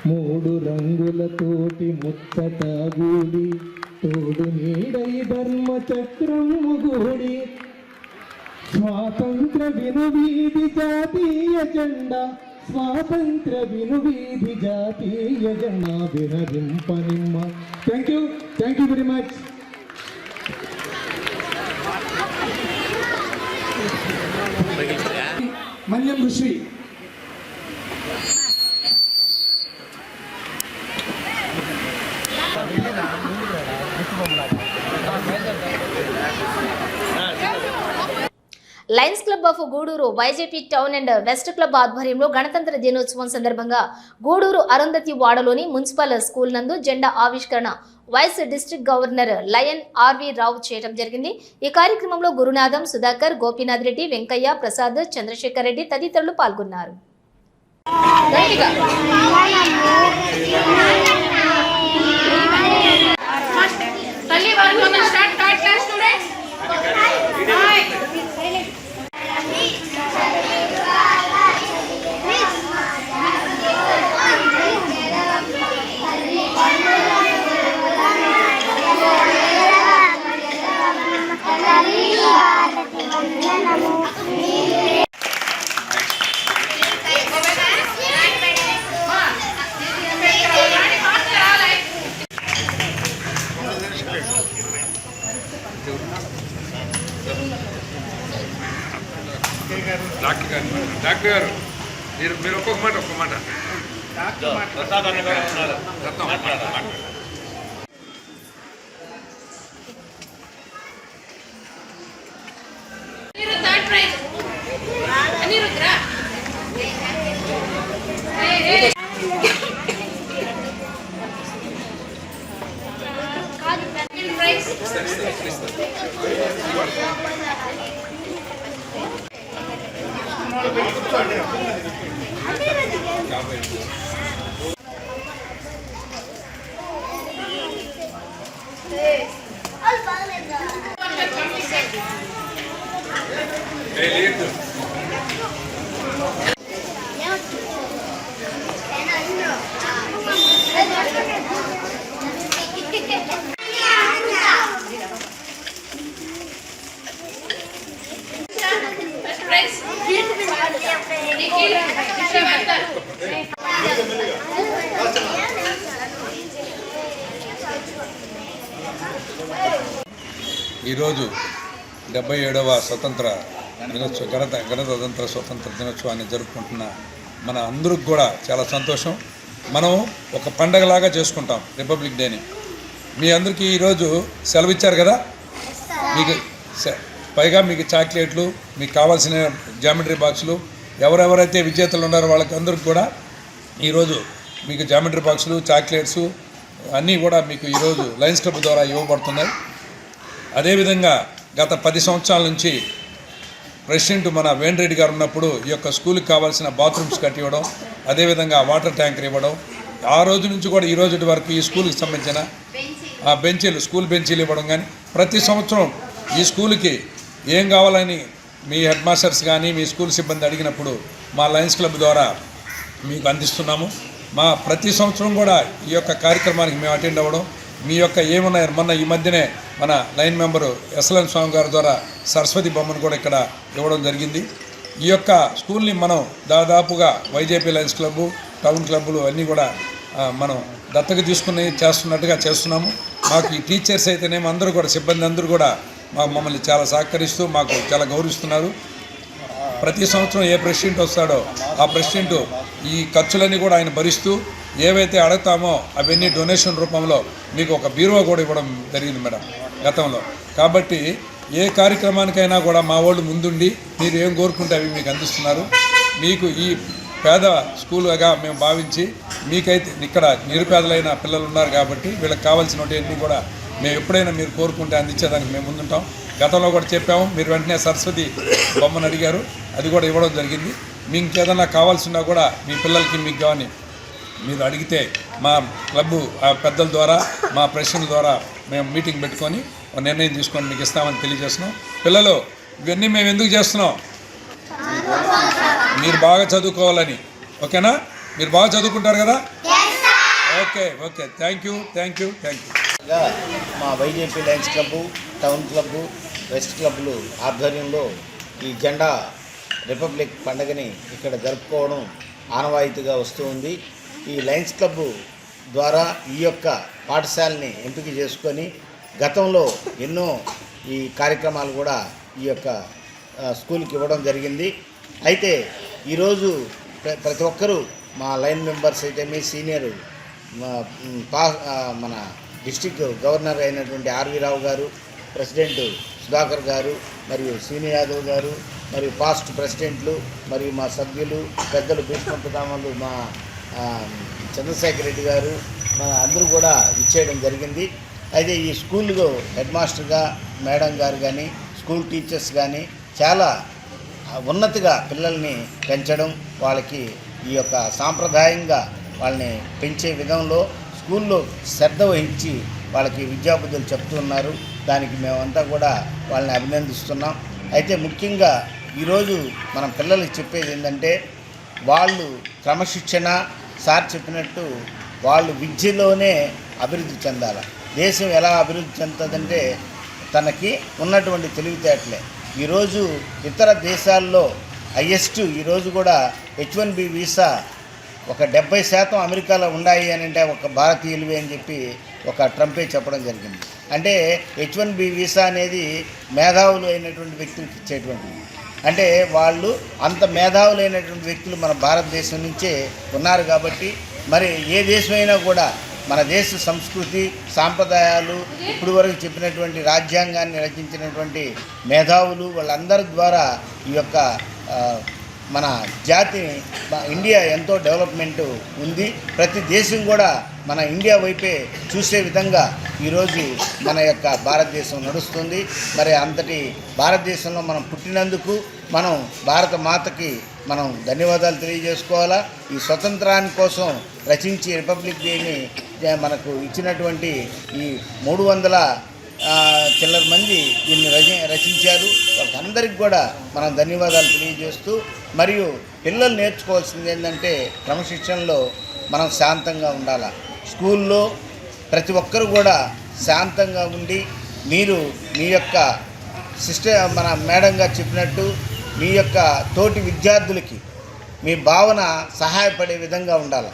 3 రంగులతోటి ముచ్చట గూడి తోడు నీడై ధర్మ చక్రము గూడి స్వాతంత్ర వినువీధి జాతీయ జెండా స్వాతంత్ర వినువీధి జాతీయ జెండా విరవింపనిమ్మ. Thank you very much. Manyam Rishi lions club of Gudur YJP town and west club ఆధ్వర్యంలో గణతంత్ర దినోత్సవం సందర్భంగా గూడూరు అరుంధతి వాడలోని మున్సిపల్ స్కూల్ నందు జెండా ఆవిష్కరణ vice district governor lion RV Rao చేయడం జరిగింది. ఈ కార్యక్రమంలో గురునాథం, సుధాకర్, గోపీనాథ్ రెడ్డి, వెంకయ్య, ప్రసాద్, చంద్రశేఖర్ రెడ్డి తదితరులు పాల్గొన్నారు. డాక్టర్ గారు మీరు ఒక్కొక్క మాట ఈరోజు 77వ స్వతంత్ర దినోత్సవ గణతంత్ర స్వతంత్ర దినోత్సవాన్ని జరుపుకుంటున్న మన అందరికి కూడా చాలా సంతోషం. మనం ఒక పండగలాగా చేసుకుంటాం రిపబ్లిక్ డేని. మీ అందరికీ ఈరోజు సెలవు ఇచ్చారు కదా, మీకు పైగా మీకు చాక్లెట్లు, మీకు కావాల్సిన జామెట్రీ బాక్సులు, ఎవరెవరైతే విజేతలు ఉన్నారో వాళ్ళకి అందరికి కూడా ఈరోజు మీకు జామెట్రీ బాక్సులు, చాక్లెట్స్ అన్నీ కూడా మీకు ఈరోజు లయన్స్ క్లబ్ ద్వారా ఇవ్వబడుతున్నాయి. అదేవిధంగా గత 10 సంవత్సరాల నుంచి ప్రెసిడెంట్ మన వేణిరెడ్డి గారు ఉన్నప్పుడు ఈ యొక్క స్కూల్కి కావాల్సిన బాత్రూమ్స్ కట్టివ్వడం, అదేవిధంగా వాటర్ ట్యాంకర్ ఇవ్వడం, ఆ రోజు నుంచి కూడా ఈ రోజు వరకు ఈ స్కూల్కి సంబంధించిన బెంచీలు, స్కూల్ బెంచీలు ఇవ్వడం కానీ, ప్రతి సంవత్సరం ఈ స్కూల్కి ఏం కావాలని మీ హెడ్ మాస్టర్స్ కానీ మీ స్కూల్ సిబ్బంది అడిగినప్పుడు మా లయన్స్ క్లబ్ ద్వారా మీకు అందిస్తున్నాము. మా ప్రతి సంవత్సరం కూడా ఈ యొక్క కార్యక్రమానికి మేము అటెండ్ అవ్వడం, మీ యొక్క ఏమున్నాయి, మొన్న ఈ మధ్యనే మన లైన్ మెంబరు ఎస్ఎల్ఎన్ స్వామి గారి ద్వారా సరస్వతి బొమ్మను కూడా ఇక్కడ ఇవ్వడం జరిగింది. ఈ యొక్క స్కూల్ని మనం దాదాపుగా వైజేపీ లయన్స్ క్లబ్బు, టౌన్ క్లబ్బులు అన్నీ కూడా మనం దత్తత తీసుకుని చేస్తున్నట్టుగా చేస్తున్నాము. మాకు ఈ టీచర్స్ అయితేనేమో అందరూ కూడా, సిబ్బంది అందరూ కూడా మమ్మల్ని చాలా సహకరిస్తూ మాకు చాలా గౌరవిస్తున్నారు. ప్రతి సంవత్సరం ఏ ప్రెసిడెంట్ వస్తాడో ఆ ప్రెసిడెంట్ ఈ ఖర్చులన్నీ కూడా ఆయన భరిస్తూ, ఏవైతే అడుగుతామో అవన్నీ డొనేషన్ రూపంలో మీకు ఒక బీరువా కూడా ఇవ్వడం జరిగింది మేడం గతంలో. కాబట్టి ఏ కార్యక్రమానికైనా కూడా మా వాళ్ళు ముందుండి మీరు ఏం కోరుకుంటే అవి మీకు అందిస్తున్నారు. మీకు ఈ పేద స్కూల్గా మేము భావించి, మీకైతే ఇక్కడ నిరుపేదలైన పిల్లలు ఉన్నారు కాబట్టి వీళ్ళకి కావాల్సినవన్నీ కూడా మేము ఎప్పుడైనా మీరు కోరుకుంటే అందించేదానికి మేము ముందుంటాం. గతంలో కూడా చెప్పాము, మీరు వెంటనే సరస్వతి బొమ్మను అడిగారు, అది కూడా ఇవ్వడం జరిగింది. మీకు ఏదైనా కావాల్సినా కూడా మీ పిల్లలకి మీకు కానీ మీరు అడిగితే మా క్లబ్బు పెద్దల ద్వారా, మా ప్రెసిడెంట్ ద్వారా మేము మీటింగ్ పెట్టుకొని ఒక నిర్ణయం తీసుకొని మీకు ఇస్తామని తెలియజేస్తున్నాం. పిల్లలు, ఇవన్నీ మేము ఎందుకు చేస్తున్నాం? మీరు బాగా చదువుకోవాలని. ఓకేనా? మీరు బాగా చదువుకుంటారు కదా? Okay okay, thank you. మా YJP lions club, town club, west క్లబ్లు ఆధ్వర్యంలో ఈ జెండా రిపబ్లిక్ పండుగని ఇక్కడ జరుపుకోవడం ఆనవాయితీగా వస్తూ ఉంది. ఈ లయన్స్ క్లబ్బు ద్వారా ఈ యొక్క పాఠశాలని ఎంపిక చేసుకొని గతంలో ఎన్నో ఈ కార్యక్రమాలు కూడా ఈ యొక్క స్కూల్కి ఇవ్వడం జరిగింది. అయితే ఈరోజు ప్రతి ఒక్కరూ మా లైన్ మెంబర్స్ అయితేమి, సీనియర్ మన డిస్టిక్ గవర్నర్ అయినటువంటి ఆర్వి రావు గారు, ప్రెసిడెంట్ సుధాకర్ గారు, మరియు సీని యాదవ్ గారు, మరియు పాస్ట్ ప్రెసిడెంట్లు, మరియు మా సభ్యులు పెద్దలు భీష్మపితామలు మా చంద్రశేఖర్ రెడ్డి గారు, మన అందరూ కూడా ఇచ్చేయడం జరిగింది. అయితే ఈ స్కూల్లో హెడ్ మాస్టర్గా మేడం గారు కానీ, స్కూల్ టీచర్స్ కానీ చాలా ఉన్నతిగా పిల్లల్ని పెంచడం, వాళ్ళకి ఈ యొక్క సాంప్రదాయంగా వాళ్ళని పెంచే విధంలో స్కూల్లో శ్రద్ధ వహించి వాళ్ళకి విద్యాబుద్ధులు చెప్తున్నారు. దానికి మేమంతా కూడా వాళ్ళని అభినందిస్తున్నాం. అయితే ముఖ్యంగా ఈరోజు మనం పిల్లలకి చెప్పేది ఏంటంటే, వాళ్ళు క్రమశిక్షణ, సార్ చెప్పినట్టు వాళ్ళు విద్యలోనే అభివృద్ధి చెందాలి. దేశం ఎలా అభివృద్ధి చెందుతుందంటే తనకి ఉన్నటువంటి తెలివితేటలే. ఈరోజు ఇతర దేశాల్లో హైయెస్ట్ ఈరోజు కూడా H1B వీసా ఒక 70% అమెరికాలో ఉన్నాయి అని అంటే ఒక భారతీయులవే అని చెప్పి ఒక ట్రంపే చెప్పడం జరిగింది. అంటే H1B వీసా అనేది మేధావులు అయినటువంటి వ్యక్తులకు ఇచ్చేటువంటిది. అంటే వాళ్ళు అంత మేధావులైనటువంటి వ్యక్తులు మన భారతదేశం నుంచే ఉన్నారు. కాబట్టి మరి ఏ దేశమైనా కూడా మన దేశ సంస్కృతి, సాంప్రదాయాలు, ఇప్పుడు వరకు చెప్పినటువంటి రాజ్యాంగాన్ని రచించినటువంటి మేధావులు వాళ్ళందరి ద్వారా ఈ యొక్క మన జాతి, ఇండియా ఎంతో డెవలప్మెంట్ ఉంది. ప్రతి దేశం కూడా మన ఇండియా వైపే చూసే విధంగా ఈరోజు మన యొక్క భారతదేశం నడుస్తుంది. మరి అంతటి భారతదేశంలో మనం పుట్టినందుకు మనం భారత మాతకి మనం ధన్యవాదాలు తెలియజేసుకోవాలా. ఈ స్వతంత్రాని కోసం రచించి రిపబ్లిక్ డేని మనకు ఇచ్చినటువంటి ఈ 300 చిల్లర మంది దీన్ని రచించారు. వాళ్ళందరికీ కూడా మనం ధన్యవాదాలు తెలియజేస్తూ, మరియు పిల్లలు నేర్చుకోవాల్సింది ఏంటంటే క్రమశిక్షణలో మనం శాంతంగా ఉండాలి. స్కూల్లో ప్రతి ఒక్కరు కూడా శాంతంగా ఉండి మీరు మీ యొక్క మన మేడం గారు చెప్పినట్టు మీ యొక్క తోటి విద్యార్థులకి మీ భావన సహాయపడే విధంగా ఉండాలి.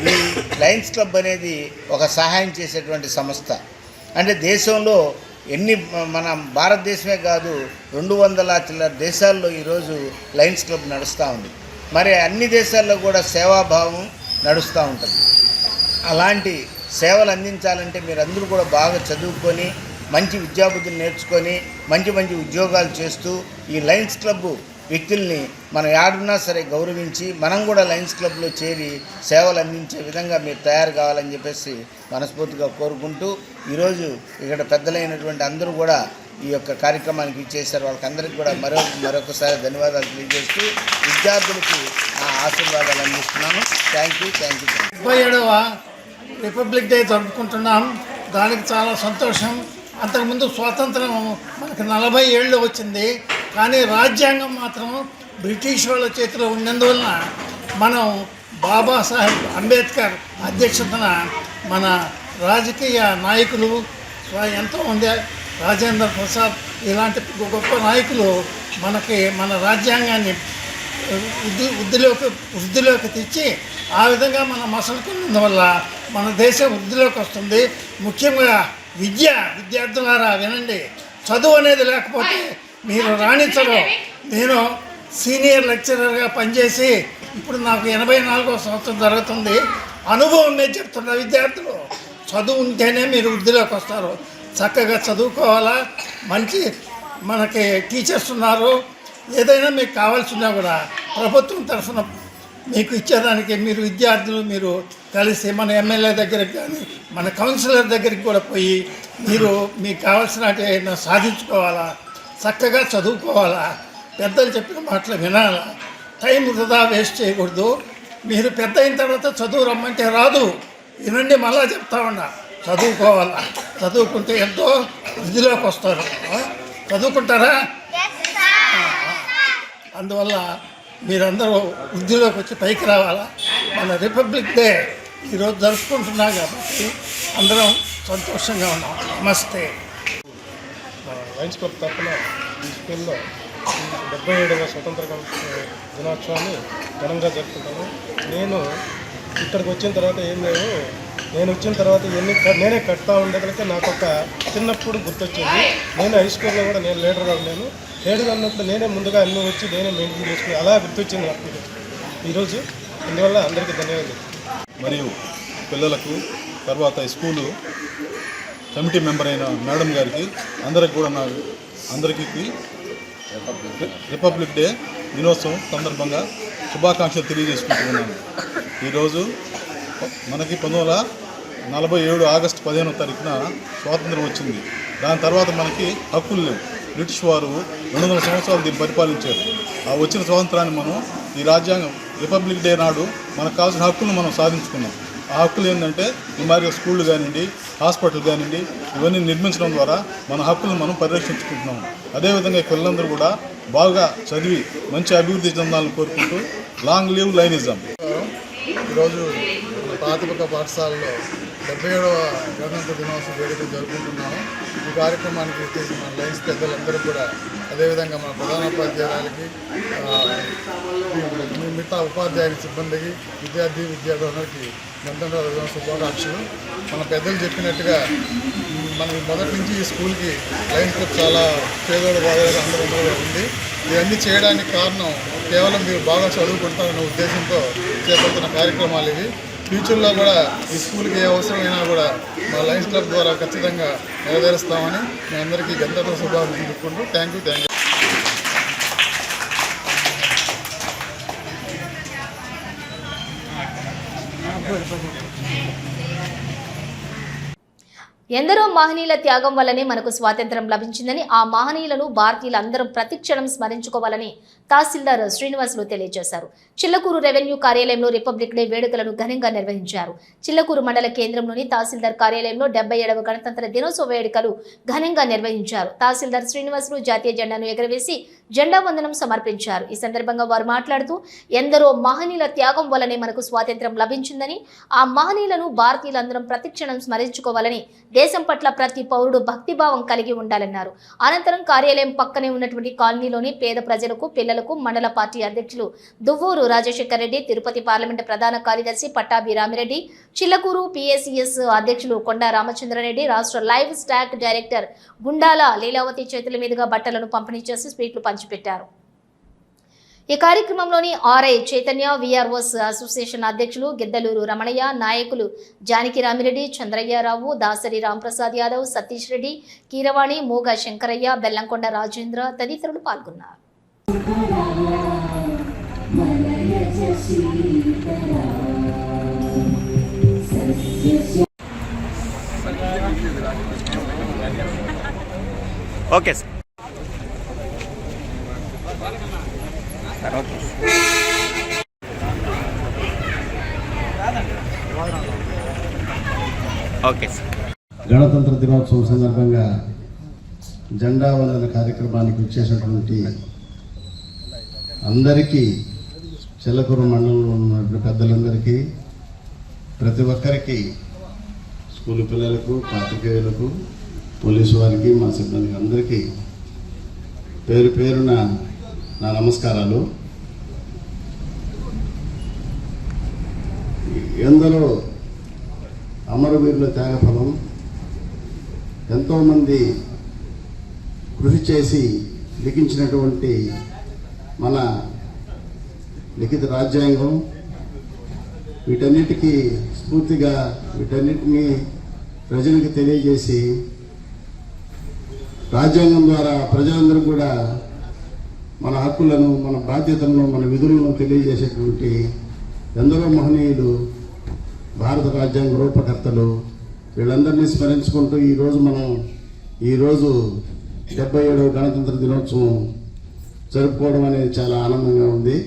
ఈ లయన్స్ క్లబ్ అనేది ఒక సహాయం చేసేటువంటి సంస్థ. అంటే దేశంలో మన భారతదేశమే కాదు 200 చిల్లర దేశాల్లో ఈరోజు లయన్స్ క్లబ్ నడుస్తూ ఉంది. మరి అన్ని దేశాల్లో కూడా సేవాభావం నడుస్తూ ఉంటుంది. అలాంటి సేవలు అందించాలంటే మీరందరూ కూడా బాగా చదువుకొని మంచి విద్యాబుద్ధులు నేర్చుకొని మంచి మంచి ఉద్యోగాలు చేస్తూ ఈ లయన్స్ క్లబ్ వ్యక్తుల్ని మనం యాడున్నా సరే గౌరవించి మనం కూడా లయన్స్ క్లబ్లో చేరి సేవలు అందించే విధంగా మీరు తయారు కావాలని చెప్పేసి మనస్ఫూర్తిగా కోరుకుంటూ ఈరోజు ఇక్కడ పెద్దలైనటువంటి అందరూ కూడా ఈ యొక్క కార్యక్రమానికి ఇచ్చేశారు. వాళ్ళకందరికీ కూడా మరొకసారి ధన్యవాదాలు తెలియజేస్తూ విద్యార్థులకి ఆశీర్వాదాలు అందిస్తున్నాను. Thank you. 27వ రిపబ్లిక్ డే జరుపుకుంటున్నాం. దానికి చాలా సంతోషం. అంతకుముందు స్వాతంత్రం మనకు 40 ఏళ్ళు వచ్చింది, కానీ రాజ్యాంగం మాత్రం బ్రిటిష్ వాళ్ళ చేతిలో ఉన్నందువలన మనం బాబాసాహెబ్ అంబేద్కర్ అధ్యక్షతన మన రాజకీయ నాయకులు ఎంతోమంది, రాజేంద్ర ప్రసాద్ ఇలాంటి గొప్ప నాయకులు మనకి మన రాజ్యాంగాన్ని వృద్ధిలోకి తెచ్చి ఆ విధంగా మనం మసలుకున్నందువల్ల మన దేశం వృద్ధిలోకి వస్తుంది. ముఖ్యంగా విద్యార్థులారా వినండి, చదువు అనేది లేకపోతే మీరు రాణించరు. నేను సీనియర్ లెక్చరర్గా పనిచేసి ఇప్పుడు నాకు 84వ సంవత్సరం జరుగుతుంది. అనుభవం నేను చెప్తున్నా, విద్యార్థులు చదువు ఉంటేనే మీరు వృద్ధిలోకి వస్తారు. చక్కగా చదువుకోవాలా, మంచి మనకి టీచర్స్ ఉన్నారు. ఏదైనా మీకు కావాల్సినా కూడా ప్రభుత్వం తరఫున మీకు ఇచ్చేదానికి మీరు విద్యార్థులు మీరు కలిసి మన ఎమ్మెల్యే దగ్గరికి కానీ మన కౌన్సిలర్ దగ్గరికి కూడా పోయి మీరు మీకు కావాల్సిన ఏదైనా సాధించుకోవాలా, చక్కగా చదువుకోవాలా, పెద్దలు చెప్పిన మాటలు వినాలా, టైం వృధా వేస్ట్ చేయకూడదు. మీరు పెద్ద అయిన తర్వాత చదువు రమ్మంటే రాదు, వినండి, మళ్ళా చెప్తా ఉన్నా, చదువుకోవాలా. చదువుకుంటే ఎంతో వృద్ధిలోకి వస్తారు. చదువుకుంటారా? అందువల్ల మీరందరూ వృద్ధిలోకి వచ్చి పైకి రావాలా. మన రిపబ్లిక్ డే ఈరోజు జరుపుకుంటున్నాం కాబట్టి అందరం సంతోషంగా ఉన్నాం. నమస్తే. లయన్స్ క్లబ్ తరఫున ఈ స్కూల్లో 77వ స్వతంత్ర దినోత్సవాన్ని ఘనంగా జరుపుకుంటాను. నేను ఇక్కడికి వచ్చిన తర్వాత నేను వచ్చిన తర్వాత నేనే కడతా ఉండగలిగితే నాకు ఒక చిన్నప్పుడు గుర్తొచ్చింది. నేను హై స్కూల్లో కూడా నేను లీడర్గా ఉన్నాను. లీడర్గా ఉన్నప్పుడు నేనే ముందుగా అన్నీ వచ్చి నేనే మెయింటైన్ చేసుకుని అలా గుర్తొచ్చింది నాకు ఈరోజు. అందువల్ల అందరికీ ధన్యవాదాలు. మరియు పిల్లలకు తర్వాత స్కూలు కమిటీ మెంబర్ అయిన మేడం గారికి అందరికీ రిపబ్లిక్ డే దినోత్సవం సందర్భంగా శుభాకాంక్షలు తెలియజేసుకుంటున్నాను. ఈరోజు మనకి 1947 ఆగస్టు 15వ తారీఖున స్వాతంత్రం వచ్చింది. దాని తర్వాత మనకి హక్కులు లేవు. బ్రిటిష్ వారు 200 సంవత్సరాలు దీన్ని పరిపాలించారు. ఆ వచ్చిన స్వాతంత్రాన్ని మనం ఈ రాజ్యాంగం రిపబ్లిక్ డే నాడు మనకు కావాల్సిన హక్కులను మనం సాధించుకున్నాం. ఆ హక్కులు ఏంటంటే ఈ మాదిరిగా స్కూళ్ళు కానివ్వండి, హాస్పిటల్ కానివ్వండి, ఇవన్నీ నిర్మించడం ద్వారా మన హక్కులను మనం పరిరక్షించుకుంటున్నాం. అదేవిధంగా పిల్లలందరూ కూడా బాగా చదివి మంచి అభివృద్ధి చెందాలని కోరుకుంటూ లాంగ్ లివ్ లైనిజం. ఈరోజు ప్రాథమిక పాఠశాలలో 77వ గణతంత్ర దినోత్సవ వేడుకలు జరుపుకుంటున్నాము. ఈ కార్యక్రమానికి వచ్చేసి మన లయన్స్ పెద్దలందరూ కూడా, అదేవిధంగా మన ప్రధానోపాధ్యాయులకి, మిగతా ఉపాధ్యాయుల సిబ్బందికి, విద్యార్థులందరికీ గణతంత్ర దినోత్సవ శుభాకాంక్షలు. మన పెద్దలు చెప్పినట్టుగా మనం మొదటి నుంచి ఈ స్కూల్కి లయన్స్ క్లబ్ చాలా పేదోడు బాధగా అందరూ ఉంది. ఇవన్నీ చేయడానికి కారణం కేవలం మీరు బాగా చదువుకుంటారన్న ఉద్దేశంతో చేపడుతున్న కార్యక్రమాలు ఇవి. ఫ్యూచర్లో కూడా ఈ స్కూల్కి ఏ అవసరమైనా కూడా మా లయన్స్ క్లబ్ ద్వారా ఖచ్చితంగా నెరవేరుస్తామని మీ అందరికీ గణతంత్ర శుభాకాంక్షలు చెప్పుకుంటూ థ్యాంక్ యూ. ఎందరో మహనీయుల త్యాగం వల్లనే మనకు స్వాతంత్రం లభించిందని, ఆ మహనీయులను భారతీయులందరం ప్రతిక్షణం స్మరించుకోవాలని తహసీల్దార్ శ్రీనివాసులు తెలియజేశారు. చిల్లకూరు రెవెన్యూ కార్యాలయంలో రిపబ్లిక్ డే వేడుకలను ఘనంగా నిర్వహించారు. చిల్లకూరు మండల కేంద్రంలోని తహసీల్దార్ కార్యాలయంలో 77వ గణతంత్ర దినోత్సవ వేడుకలు ఘనంగా నిర్వహించారు. తహసీల్దార్ శ్రీనివాసులు జాతీయ జెండాను ఎగరవేసి జెండా వందనం సమర్పించారు. ఈ సందర్భంగా వారు మాట్లాడుతూ, ఎందరో మహనీయుల త్యాగం వల్లనే మనకు స్వాతంత్రం లభించిందని, ఆ మహనీయులను భారతీయులందరం ప్రతిక్షణం స్మరించుకోవాలని, దేశం పట్ల ప్రతి పౌరుడు భక్తిభావం కలిగి ఉండాలన్నారు. అనంతరం కార్యాలయం పక్కనే ఉన్నటువంటి కాలనీలోని పేద ప్రజలకు, పిల్లలకు మండల పార్టీ అధ్యక్షులు దువ్వూరు రాజశేఖర్ రెడ్డి, తిరుపతి పార్లమెంటు ప్రధాన కార్యదర్శి పట్టాభి రామిరెడ్డి, చిల్లకూరు పిఎస్సిఎస్ అధ్యక్షులు కొండా రామచంద్రారెడ్డి, రాష్ట్ర live stock director Gundala Leelavathi చేతుల మీదుగా బట్టలను పంపిణీ చేసి స్వీట్లు పంచిపెట్టారు. ఈ కార్యక్రమంలోని ఆర్ఐ చైతన్య, విఆర్ఓస్ అసోసియేషన్ అధ్యక్షులు గిద్దలూరు రమణయ్య, నాయకులు జానకి రామిరెడ్డి, చంద్రయ్యరావు, దాసరి రాంప్రసాద్ యాదవ్, సతీష్ రెడ్డి, కీరవాణి, మూగ శంకరయ్య, బెల్లంకొండ రాజేంద్ర తదితరులు పాల్గొన్నారు. Okay sir. Okay sir. గణతంత్ర దినోత్సవం సందర్భంగా జెండా వందన కార్యక్రమానికి వచ్చేసినటువంటి అందరికీ, చెల్లకూరు మండలంలో ఉన్నటువంటి పెద్దలందరికీ, ప్రతి ఒక్కరికి, స్కూల్ పిల్లలకు, పాత్రికేయులకు, పోలీసు వారికి, మా సిబ్బందికి అందరికీ పేరు పేరున నా నమస్కారాలు. ఎందరో అమరవీరుల త్యాగఫలం, ఎంతోమంది కృషి చేసి లిఖించినటువంటి మన లిఖిత రాజ్యాంగం, వీటన్నిటికీ స్ఫూర్తిగా వీటన్నిటినీ ప్రజలకు తెలియజేసి రాజ్యాంగం ద్వారా ప్రజలందరూ కూడా మన హక్కులను, మన బాధ్యతలను, మన విధులను తెలియజేసేటువంటి ఎందరో మహనీయులు, భారత రాజ్యాంగ రూపకర్తలు, వీళ్ళందరినీ స్మరించుకుంటూ ఈరోజు 77వ గణతంత్ర దినోత్సవం జరుపుకోవడం అనేది చాలా ఆనందంగా ఉంది.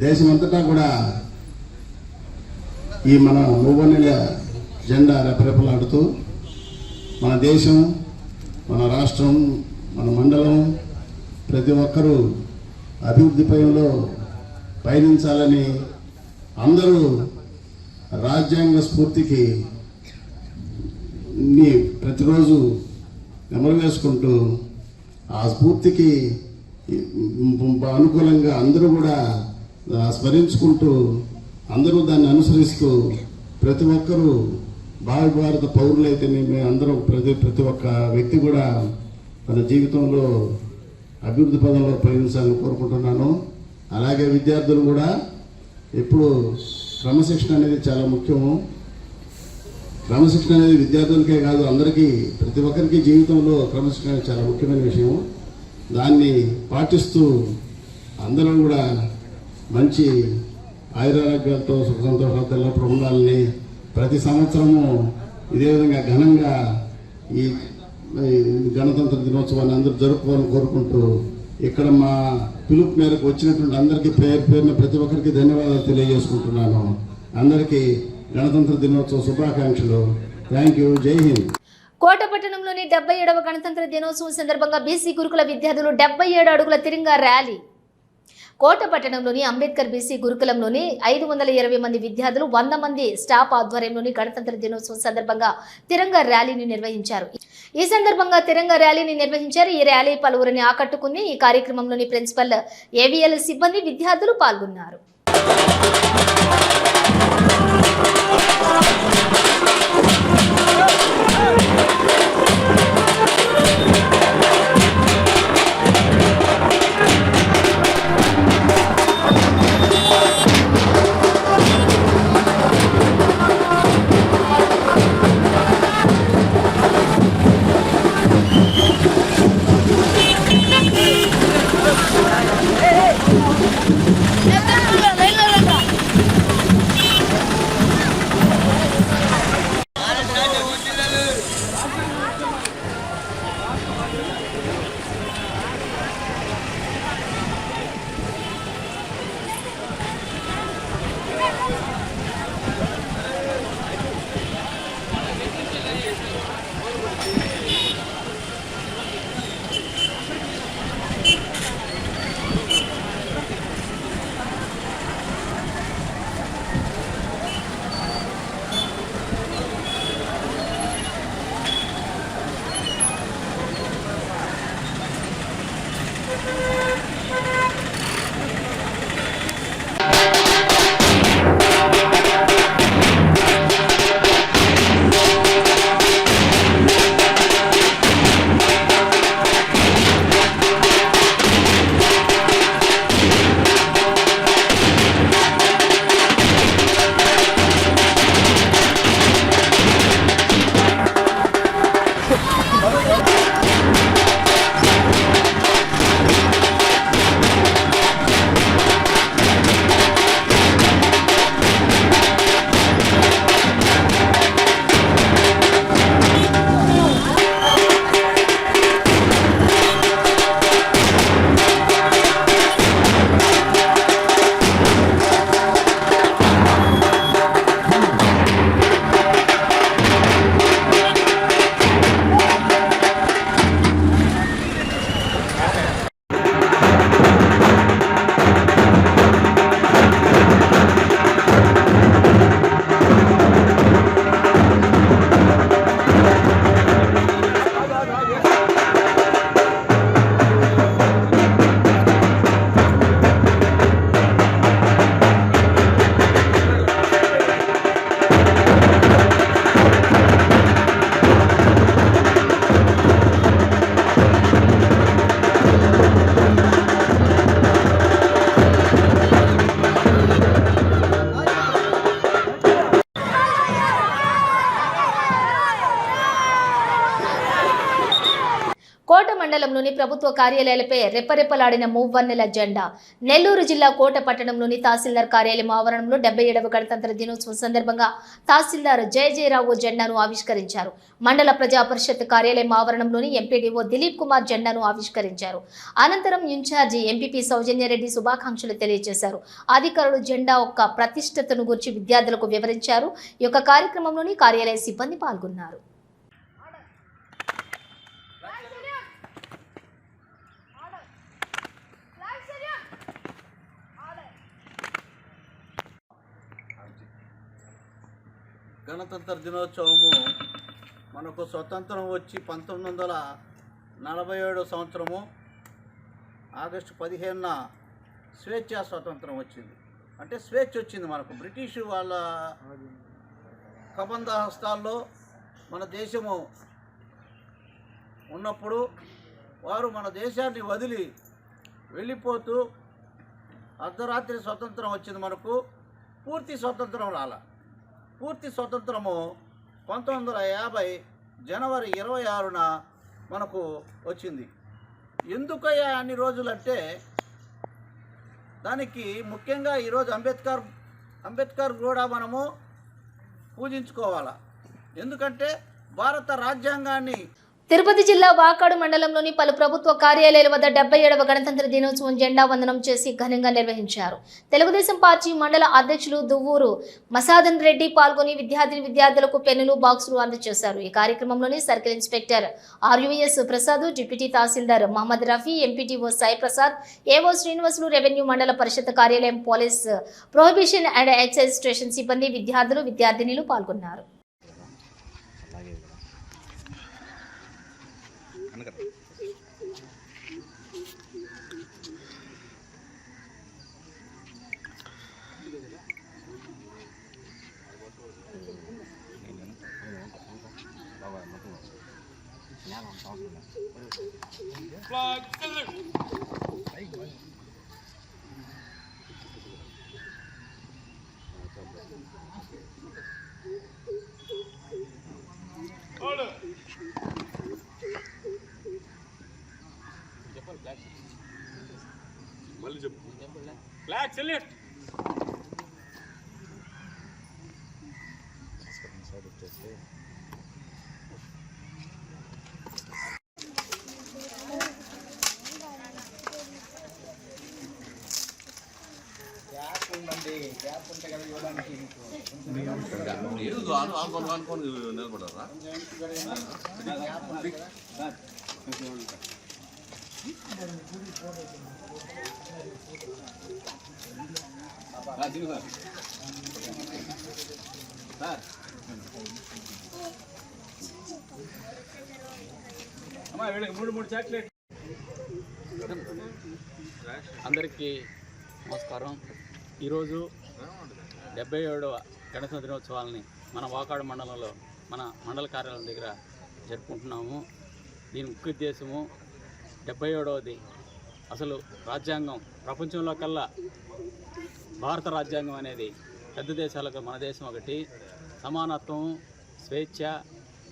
దేశమంతటా కూడా ఈ మన మూవన్నెల జెండా రెపరెపలాడుతూ మన దేశం, మన రాష్ట్రం, మన మండలం ప్రతి ఒక్కరూ అభివృద్ధి పయంలో పయనించాలని అందరూ రాజ్యాంగ స్ఫూర్తికి ప్రతిరోజు నెమరు వేసుకుంటూ ఆ స్ఫూర్తికి అనుకూలంగా అందరూ కూడా స్మరించుకుంటూ అందరూ దాన్ని అనుసరిస్తూ ప్రతి ఒక్కరూ భారత పౌరులైతేనేమి అందరూ ప్రతి ఒక్క వ్యక్తి కూడా తన జీవితంలో అభివృద్ధి పదంలో పయనించాలని కోరుకుంటున్నాను. అలాగే విద్యార్థులు కూడా ఎప్పుడు క్రమశిక్షణ అనేది చాలా ముఖ్యము. క్రమశిక్షణ అనేది విద్యార్థులకే కాదు, అందరికీ, ప్రతి ఒక్కరికి జీవితంలో క్రమశిక్షణ అనేది చాలా ముఖ్యమైన విషయం. దాన్ని పాటిస్తూ అందరం కూడా మంచి ఆయురారోగ్యాలతో సుఖ సంతోషాలతో ఎల్లప్పుడూ ఉండాలని ప్రతి సంవత్సరము ఇదే విధంగా ఘనంగా ఈ గణతంత్ర దినోత్సవాన్ని అందరూ జరుపుకోవాలని కోరుకుంటూ ఇక్కడ మా పిలుపు మేరకు వచ్చినటువంటి అందరికీ పేరున ప్రతి ఒక్కరికి ధన్యవాదాలు తెలియజేసుకుంటున్నాను. అందరికీ గణతంత్ర దినోత్సవ శుభాకాంక్షలు. Thank you. జై హింద్. కోటపట్టణంలోని 77వ గణతంత్ర దినోత్సవం సందర్భంగా బీసీ గురుకుల విద్యార్థులు 77 అడుగుల తిరంగా ర్యాలీ. కోటపట్టణంలోని అంబేద్కర్ బీసీ గురుకులంలోని 520 మంది విద్యార్థులు 100 మంది స్టాఫ్ ఆధ్వర్యంలోని గణతంత్ర దినోత్సవం సందర్భంగా తిరంగా ర్యాలీని నిర్వహించారు. ఈ సందర్భంగా తిరంగా ర్యాలీని నిర్వహించారు. ఈ ర్యాలీ పలువురిని ఆకట్టుకుంది. ఈ కార్యక్రమంలోని ప్రిన్సిపల్, ఏవీఎల్ సిబ్బంది, విద్యార్థులు పాల్గొన్నారు. ప్రభుత్వ కార్యాలయాలపై రెప్పరెప్పలాడిన మూవన్నెల జెండా. నెల్లూరు జిల్లా కోట పట్టణంలోని తహసీల్దార్ కార్యాలయం ఆవరణంలో 77వ గణతంత్ర దినోత్సవం సందర్భంగా తహసీల్దార్ జయజయరావు జెండాను ఆవిష్కరించారు. మండల ప్రజా పరిషత్ కార్యాలయం ఆవరణంలోని ఎంపీడీఓ దిలీప్ కుమార్ జెండాను ఆవిష్కరించారు. అనంతరం ఇన్ఛార్జి ఎంపీపీ సౌజన్యారెడ్డి శుభాకాంక్షలు తెలియజేశారు. అధికారులు జెండా యొక్క ప్రతిష్టతను గురించి విద్యార్థులకు వివరించారు. ఈ యొక్క కార్యక్రమంలోని కార్యాలయ సిబ్బంది పాల్గొన్నారు. గణతంత్ర దినోత్సవము మనకు స్వతంత్రం వచ్చి 1947 సంవత్సరము ఆగస్టు 15న స్వేచ్ఛా స్వతంత్రం వచ్చింది. అంటే స్వేచ్ఛ వచ్చింది మనకు. బ్రిటిష్ వాళ్ళ కబంధ హస్తాల్లో మన దేశము ఉన్నప్పుడు వారు మన దేశాన్ని వదిలి వెళ్ళిపోతూ అర్ధరాత్రి స్వతంత్రం వచ్చింది మనకు. పూర్తి స్వతంత్రం రాలా. పూర్తి స్వతంత్రము 1950 జనవరి 26న మనకు వచ్చింది. ఎందుకయ్యా అన్ని రోజులంటే దానికి ముఖ్యంగా ఈరోజు అంబేద్కర్ కూడా మనము పూజించుకోవాలా. ఎందుకంటే భారత రాజ్యాంగాన్ని తిరుపతి జిల్లా వాకాడు మండలంలోని పలు ప్రభుత్వ కార్యాలయాల వద్ద 77వ గణతంత్ర దినోత్సవం జెండా వందనం చేసి ఘనంగా నిర్వహించారు. తెలుగుదేశం పార్టీ మండల అధ్యక్షులు దువ్వూరు మసాదన్ రెడ్డి పాల్గొని విద్యార్థులకు పెన్నులు, బాక్సులు అందజేశారు. ఈ కార్యక్రమంలోని circle inspector R U S Prasad, deputy tahsildar Mohammed Rafi, MPTO Sai Prasad, AO Srinivasulu, revenue mandal parishad కార్యాలయం, police prohibition and excise station సిబ్బంది, విద్యార్థులు, విద్యార్థినిలు పాల్గొన్నారు. Black salute. అనుకోని నిలబడరా అందరికీ నమస్కారం. ఈరోజు 77వ గణతంత్ర దినోత్సవాలని మన వాకాడు మండలంలో మన మండల కార్యాలయం దగ్గర జరుపుకుంటున్నాము. దీని ముఖ్య ఉద్దేశము 77వది అసలు రాజ్యాంగం ప్రపంచంలో కల్లా భారత రాజ్యాంగం అనేది పెద్ద దేశాలకు మన దేశం ఒకటి. సమానత్వం, స్వేచ్ఛ,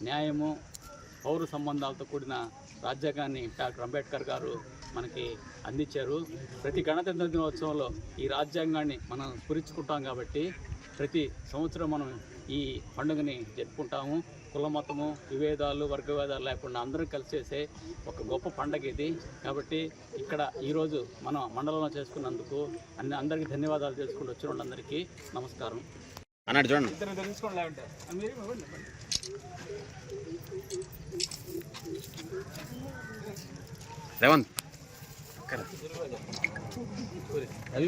న్యాయము, పౌర సంబంధాలతో కూడిన రాజ్యాంగాన్ని డాక్టర్ అంబేద్కర్ గారు మనకి అందించారు. ప్రతి గణతంత్ర దినోత్సవంలో ఈ రాజ్యాంగాన్ని మనం స్ఫురించుకుంటాం కాబట్టి ప్రతి సంవత్సరం మనం ఈ పండుగని జరుపుకుంటాము. కుల మతము విభేదాలు, వర్గభేదాలు లేకుండా అందరూ కలిసి చేసే ఒక గొప్ప పండుగ ఇది. కాబట్టి ఇక్కడ ఈరోజు మనం మండలంలో చేసుకున్నందుకు అందరికీ ధన్యవాదాలు చేసుకుంటూ వచ్చిన వాళ్ళందరికీ నమస్కారం. అన్నాడు చూడండి. రేవంత్ అవి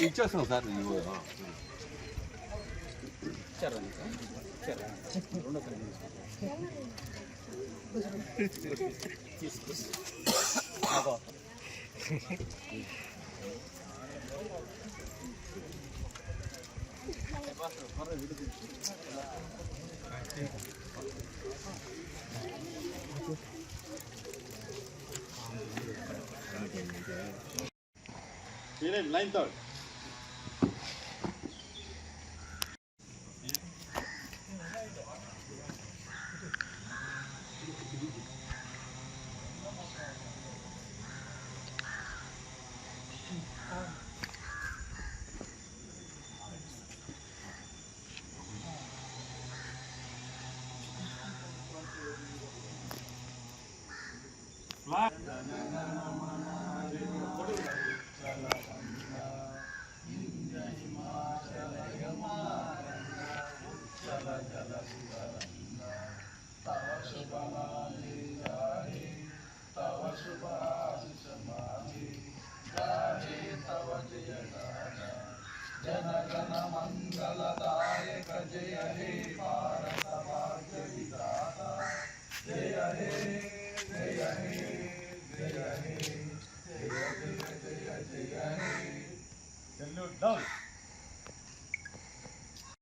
ఇచ్చేస్తున్నాం సార్. Line third.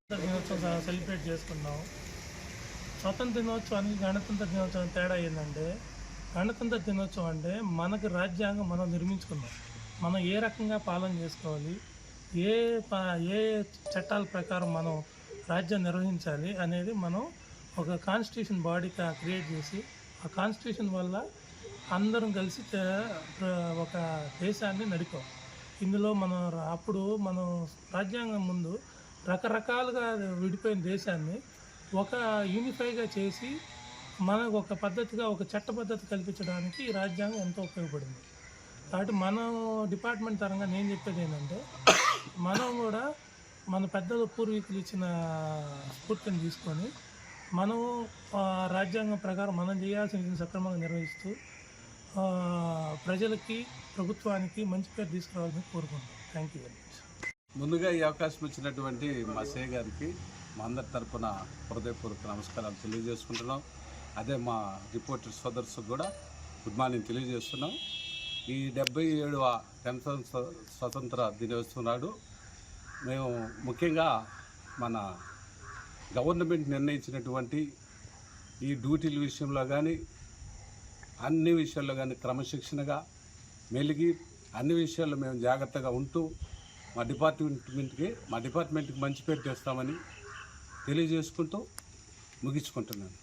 దినోత్సవం సెలబ్రేట్ చేసుకున్నాం. స్వతంత్ర దినోత్సవానికి గణతంత్ర దినోత్సవం తేడా ఏంటంటే, గణతంత్ర దినోత్సవం అంటే మనకు రాజ్యాంగం మనం నిర్మించుకున్నాం, మనం ఏ రకంగా పాలన చేసుకోవాలి, ఏ చట్టాల ప్రకారం మనం రాజ్యం నిర్వహించాలి అనేది మనం ఒక కాన్స్టిట్యూషన్ బాడీ క్రియేట్ చేసి, ఆ కాన్స్టిట్యూషన్ వల్ల అందరం కలిసి ఒక దేశాన్ని నడిపాం. ఇందులో మనం రాజ్యాంగం ముందు రకరకాలుగా విడిపోయిన దేశాన్ని ఒక యూనిఫైగా చేసి మనకు ఒక పద్ధతిగా ఒక చట్ట పద్ధతి కల్పించడానికి ఈ రాజ్యాంగం ఎంతో ఉపయోగపడింది. కాబట్టి మనం డిపార్ట్మెంట్ పరంగా నేను చెప్పేది ఏంటంటే, మనం కూడా మన పెద్దలు పూర్వీకులు ఇచ్చిన స్ఫూర్తిని తీసుకొని మనం రాజ్యాంగం ప్రకారం మనం చేయాల్సిన సక్రమంగా నిర్వహిస్తూ ప్రజలకి ప్రభుత్వానికి మంచి పేరు తీసుకురావాలని కోరుకుంటున్నాం. Thank you very much. ముందుగా ఈ అవకాశం ఇచ్చినటువంటి మా సేయ గారికి మా అందరి తరఫున హృదయపూర్వక నమస్కారాలు తెలియజేసుకుంటున్నాం. అదే మా రిపోర్టర్ సోదర్స్ కూడా గుడ్ మార్నింగ్ తెలియజేస్తున్నాం. ఈ 77వ గణతంత్ర స్వతంత్ర దినోత్సవం నాడు మేము ముఖ్యంగా మన గవర్నమెంట్ నిర్ణయించినటువంటి ఈ డ్యూటీల విషయంలో కానీ అన్ని విషయాల్లో కానీ క్రమశిక్షణగా మెలిగి అన్ని విషయాల్లో మేము జాగ్రత్తగా ఉంటూ మా డిపార్ట్మెంట్కి మంచి పేరు తెస్తామని తెలియజేసుకుంటూ ముగించుకుంటున్నాను.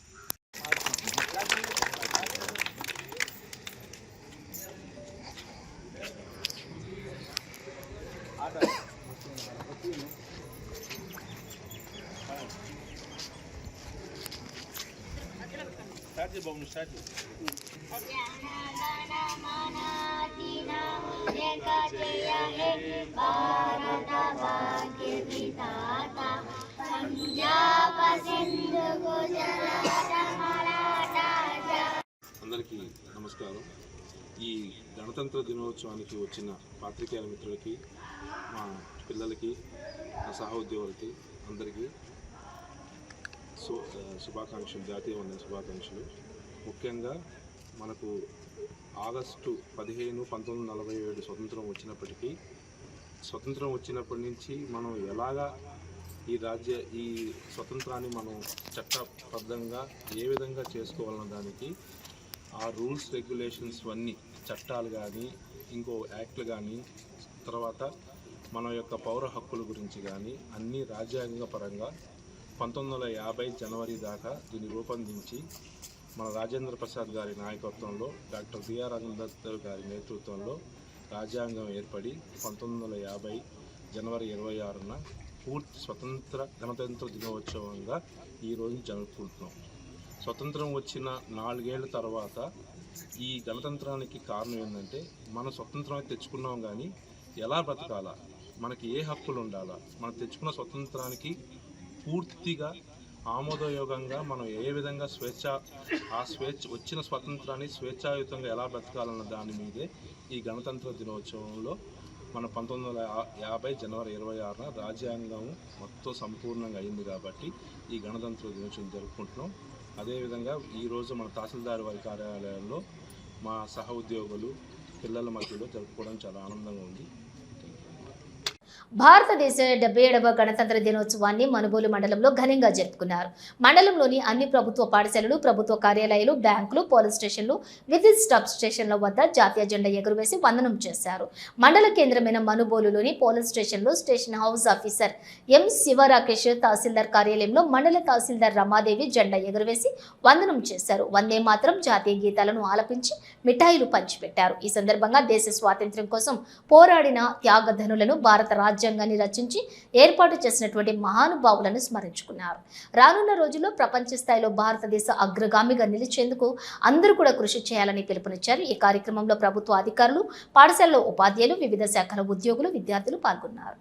అందరికీ నమస్కారం. ఈ గణతంత్ర దినోత్సవానికి వచ్చిన పాత్రికేయుల మిత్రులకి, మా పిల్లలకి, మా సహోద్యోగులకి అందరికీ శుభాకాంక్షలు, జాతీయ వందన శుభాకాంక్షలు. ముఖ్యంగా మనకు ఆగస్టు 15, 1947 స్వతంత్రం వచ్చినప్పటికీ, స్వతంత్రం వచ్చినప్పటి నుంచి మనం ఎలాగా ఈ స్వతంత్రాన్ని మనం చట్టబద్ధంగా ఏ విధంగా చేసుకోవాలన్న దానికి ఆ రూల్స్ రెగ్యులేషన్స్ అన్నీ చట్టాలు కానీ ఇంకో యాక్ట్లు కానీ తర్వాత మన యొక్క పౌర హక్కుల గురించి కానీ అన్నీ రాజ్యాంగ పరంగా 1950 జనవరి దాకా దీన్ని రూపొందించి మన రాజేంద్ర ప్రసాద్ గారి నాయకత్వంలో, డాక్టర్ బిఆర్ అంబేద్కర్ గారి నేతృత్వంలో రాజ్యాంగం ఏర్పడి 1950 జనవరి 26న పూర్తి గణతంత్ర దినోత్సవంగా ఈరోజు జరుపుకుంటున్నాం. స్వతంత్రం వచ్చిన 4 ఏళ్ల తర్వాత ఈ గణతంత్రానికి కారణం ఏంటంటే, మనం స్వతంత్రం తెచ్చుకున్నాం కానీ ఎలా బ్రతకాలా, మనకి ఏ హక్కులు ఉండాలా, మనం తెచ్చుకున్న స్వతంత్రానికి పూర్తిగా ఆమోదయోగంగా మనం ఏ విధంగా వచ్చిన స్వతంత్రాన్ని స్వేచ్ఛాయుతంగా ఎలా బ్రతకాలన్న దాని మీదే ఈ గణతంత్ర దినోత్సవంలో మన 1950 జనవరి 26న రాజ్యాంగం మొత్తం సంపూర్ణంగా అయింది కాబట్టి ఈ గణతంత్ర దినోత్సవం జరుపుకుంటున్నాం. అదేవిధంగా ఈరోజు మన తహసీల్దార్ వారి కార్యాలయంలో మా సహ ఉద్యోగులు పిల్లల మధ్యలో జరుపుకోవడం చాలా ఆనందంగా ఉంది. భారతదేశ 77వ గణతంత్ర దినోత్సవాన్ని మనుబోలు మండలంలో ఘనంగా జరుపుకున్నారు. మండలంలోని అన్ని ప్రభుత్వ పాఠశాలలు, ప్రభుత్వ కార్యాలయాలు, బ్యాంకులు, పోలీస్ స్టేషన్లు, విద్యుత్ స్టాప్ స్టేషన్ల వద్ద జాతీయ జెండా ఎగురవేసి వందనం చేశారు. మండల కేంద్రమైన మనుబోలులోని పోలీస్ స్టేషన్లో station house officer M Sivarakesh, తహసీల్దార్ కార్యాలయంలో మండల తహసీల్దార్ రమాదేవి జెండా ఎగురవేసి వందనం చేశారు. వందే మాత్రం జాతీయ గీతాలను ఆలపించి మిఠాయిలు పంచిపెట్టారు. ఈ సందర్భంగా దేశ స్వాతంత్ర్యం కోసం పోరాడిన త్యాగధనులను, భారత రాజ్యాంగ రాజ్యాంగాన్ని రచించి ఏర్పాటు చేసినటువంటి మహానుభావులను స్మరించుకున్నారు. రానున్న రోజుల్లో ప్రపంచ స్థాయిలో భారతదేశ అగ్రగామిగా నిలిచేందుకు అందరూ కూడా కృషి చేయాలని పిలుపునిచ్చారు. ఈ కార్యక్రమంలో ప్రభుత్వ అధికారులు, పాఠశాలలో ఉపాధ్యాయులు, వివిధ శాఖల ఉద్యోగులు, విద్యార్థులు పాల్గొన్నారు.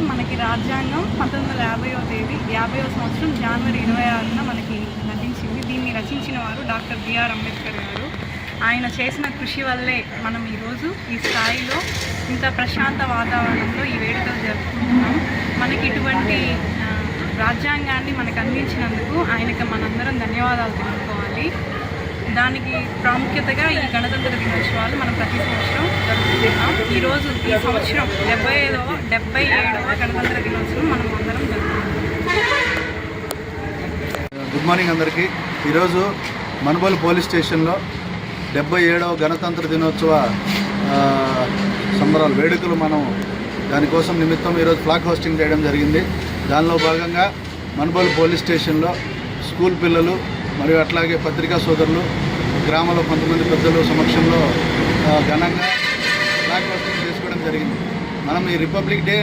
మనకి రాజ్యాంగం 1950వ తేదీ 50వ సంవత్సరం జనవరి 26న మనకి లభించింది. దీన్ని రచించిన వారు డాక్టర్ బిఆర్ అంబేద్కర్ గారు. ఆయన చేసిన కృషి వల్లే మనం ఈరోజు ఈ స్థాయిలో ఇంత ప్రశాంత వాతావరణంలో ఈ వేడుకలు జరుపుకుంటున్నాం. మనకి ఇటువంటి రాజ్యాంగాన్ని మనకు అందించినందుకు ఆయనకి మనందరం ధన్యవాదాలు తెలుపుకోవాలి. దానికి ప్రాముఖ్యతగా ఈ గణతంత్ర దినోత్సవాలు మనం ప్రతి సంవత్సరం జరుపుకుంటున్నాం. ఈరోజు ఈ సంవత్సరం 77వ గణతంత్ర దినోత్సవం మనం అందరం జరుపుకుంటున్నాం. గుడ్ మార్నింగ్ అందరికీ. ఈరోజు మనుబోలు పోలీస్ స్టేషన్లో 77వ గణతంత్ర దినోత్సవ సంబరాలు వేడుకలు మనం దానికోసం నిమిత్తం ఈరోజు ఫ్లాగ్ హోస్టింగ్ చేయడం జరిగింది. దానిలో భాగంగా మనుబోలు పోలీస్ స్టేషన్లో స్కూల్ పిల్లలు మరియు అట్లాగే పత్రికా సోదరులు, గ్రామంలో కొంతమంది పెద్దలు సమక్షంలో ఘనంగా ఫ్లాగ్ హోస్టింగ్ చేసుకోవడం జరిగింది. మనం ఈ రిపబ్లిక్ డే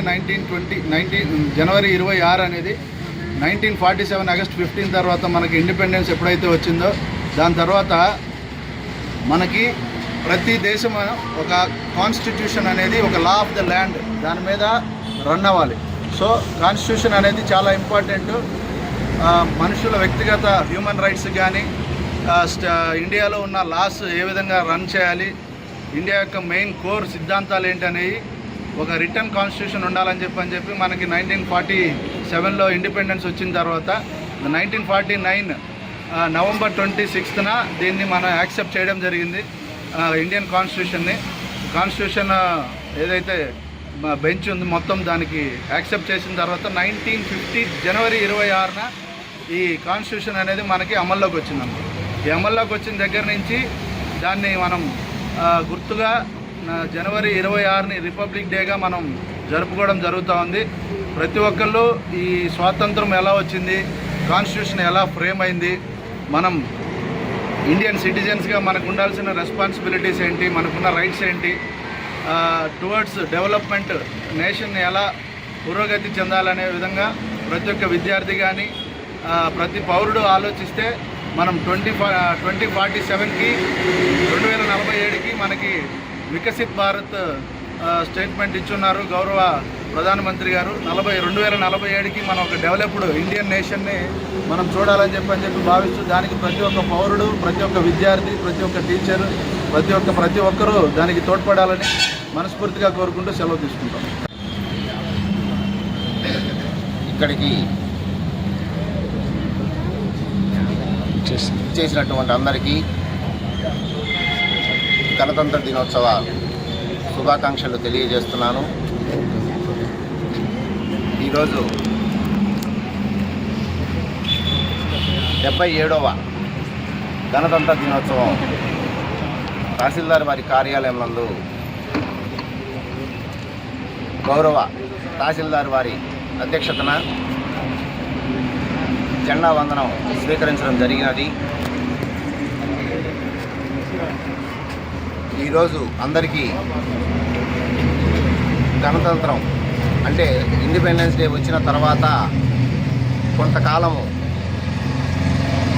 జనవరి 26 అనేది 1947 ఆగస్ట్ 15 తర్వాత మనకి ఇండిపెండెన్స్ ఎప్పుడైతే వచ్చిందో దాని తర్వాత మనకి ప్రతి దేశం ఒక కాన్స్టిట్యూషన్ అనేది ఒక లా ఆఫ్ ద ల్యాండ్ దాని మీద రన్ అవ్వాలి. సో కాన్స్టిట్యూషన్ అనేది చాలా ఇంపార్టెంట్. మనుషుల వ్యక్తిగత హ్యూమన్ రైట్స్ కానీ ఇండియాలో ఉన్న లాస్ ఏ విధంగా రన్ చేయాలి, ఇండియా యొక్క మెయిన్ కోర్ సిద్ధాంతాలు ఏంటనేవి ఒక రిటర్న్ కాన్స్టిట్యూషన్ ఉండాలని చెప్పి మనకి 1947లో ఇండిపెండెన్స్ వచ్చిన తర్వాత 1949 నవంబర్ 26న దీన్ని మనం యాక్సెప్ట్ చేయడం జరిగింది. ఇండియన్ కాన్స్టిట్యూషన్ ఏదైతే బెంచ్ ఉంది మొత్తం దానికి యాక్సెప్ట్ చేసిన తర్వాత 1950 జనవరి 26న ఈ కాన్స్టిట్యూషన్ అనేది మనకి అమల్లోకి వచ్చిందన్నమాట. ఈ అమల్లోకి వచ్చిన దగ్గర నుంచి దాన్ని మనం గుర్తుగా జనవరి 26ని రిపబ్లిక్ డేగా మనం జరుపుకోవడం జరుగుతూ ఉంది. ప్రతి ఒక్కళ్ళు ఈ స్వాతంత్రం ఎలా వచ్చింది, కాన్స్టిట్యూషన్ ఎలా ఫ్రేమ్ అయింది, మనం ఇండియన్ సిటిజన్స్గా మనకు ఉండాల్సిన రెస్పాన్సిబిలిటీస్ ఏంటి, మనకున్న రైట్స్ ఏంటి, టువర్డ్స్ డెవలప్మెంట్ నేషన్ని ఎలా పురోగతి చెందాలనే విధంగా ప్రతి ఒక్క విద్యార్థి కానీ ప్రతి పౌరుడు ఆలోచిస్తే మనం 2047కి 2047కి మనకి వికసిత్ భారత్ స్టేట్మెంట్ ఇచ్చున్నారు గౌరవ ప్రధానమంత్రి గారు. 2047కి మనం ఒక డెవలప్డ్ ఇండియన్ నేషన్ని మనం చూడాలని చెప్పి భావిస్తూ దానికి ప్రతి ఒక్క పౌరుడు, ప్రతి ఒక్క విద్యార్థి, ప్రతి ఒక్క టీచర్, ప్రతి ఒక్కరూ దానికి తోడ్పడాలని మనస్ఫూర్తిగా కోరుకుంటూ సెలవు తీసుకుంటాం. ఇక్కడికి చేసినటువంటి అందరికీ గణతంత్ర దినోత్సవ శుభాకాంక్షలు తెలియజేస్తున్నాను. ఈరోజు 77వ గణతంత్ర దినోత్సవం తహసీల్దార్ వారి కార్యాలయం నందు గౌరవ తహసీల్దార్ వారి అధ్యక్షతన జెండా వందనం స్వీకరించడం జరిగినది. ఈరోజు అందరికీ గణతంత్రం అంటే ఇండిపెండెన్స్ డే వచ్చిన తర్వాత కొంతకాలము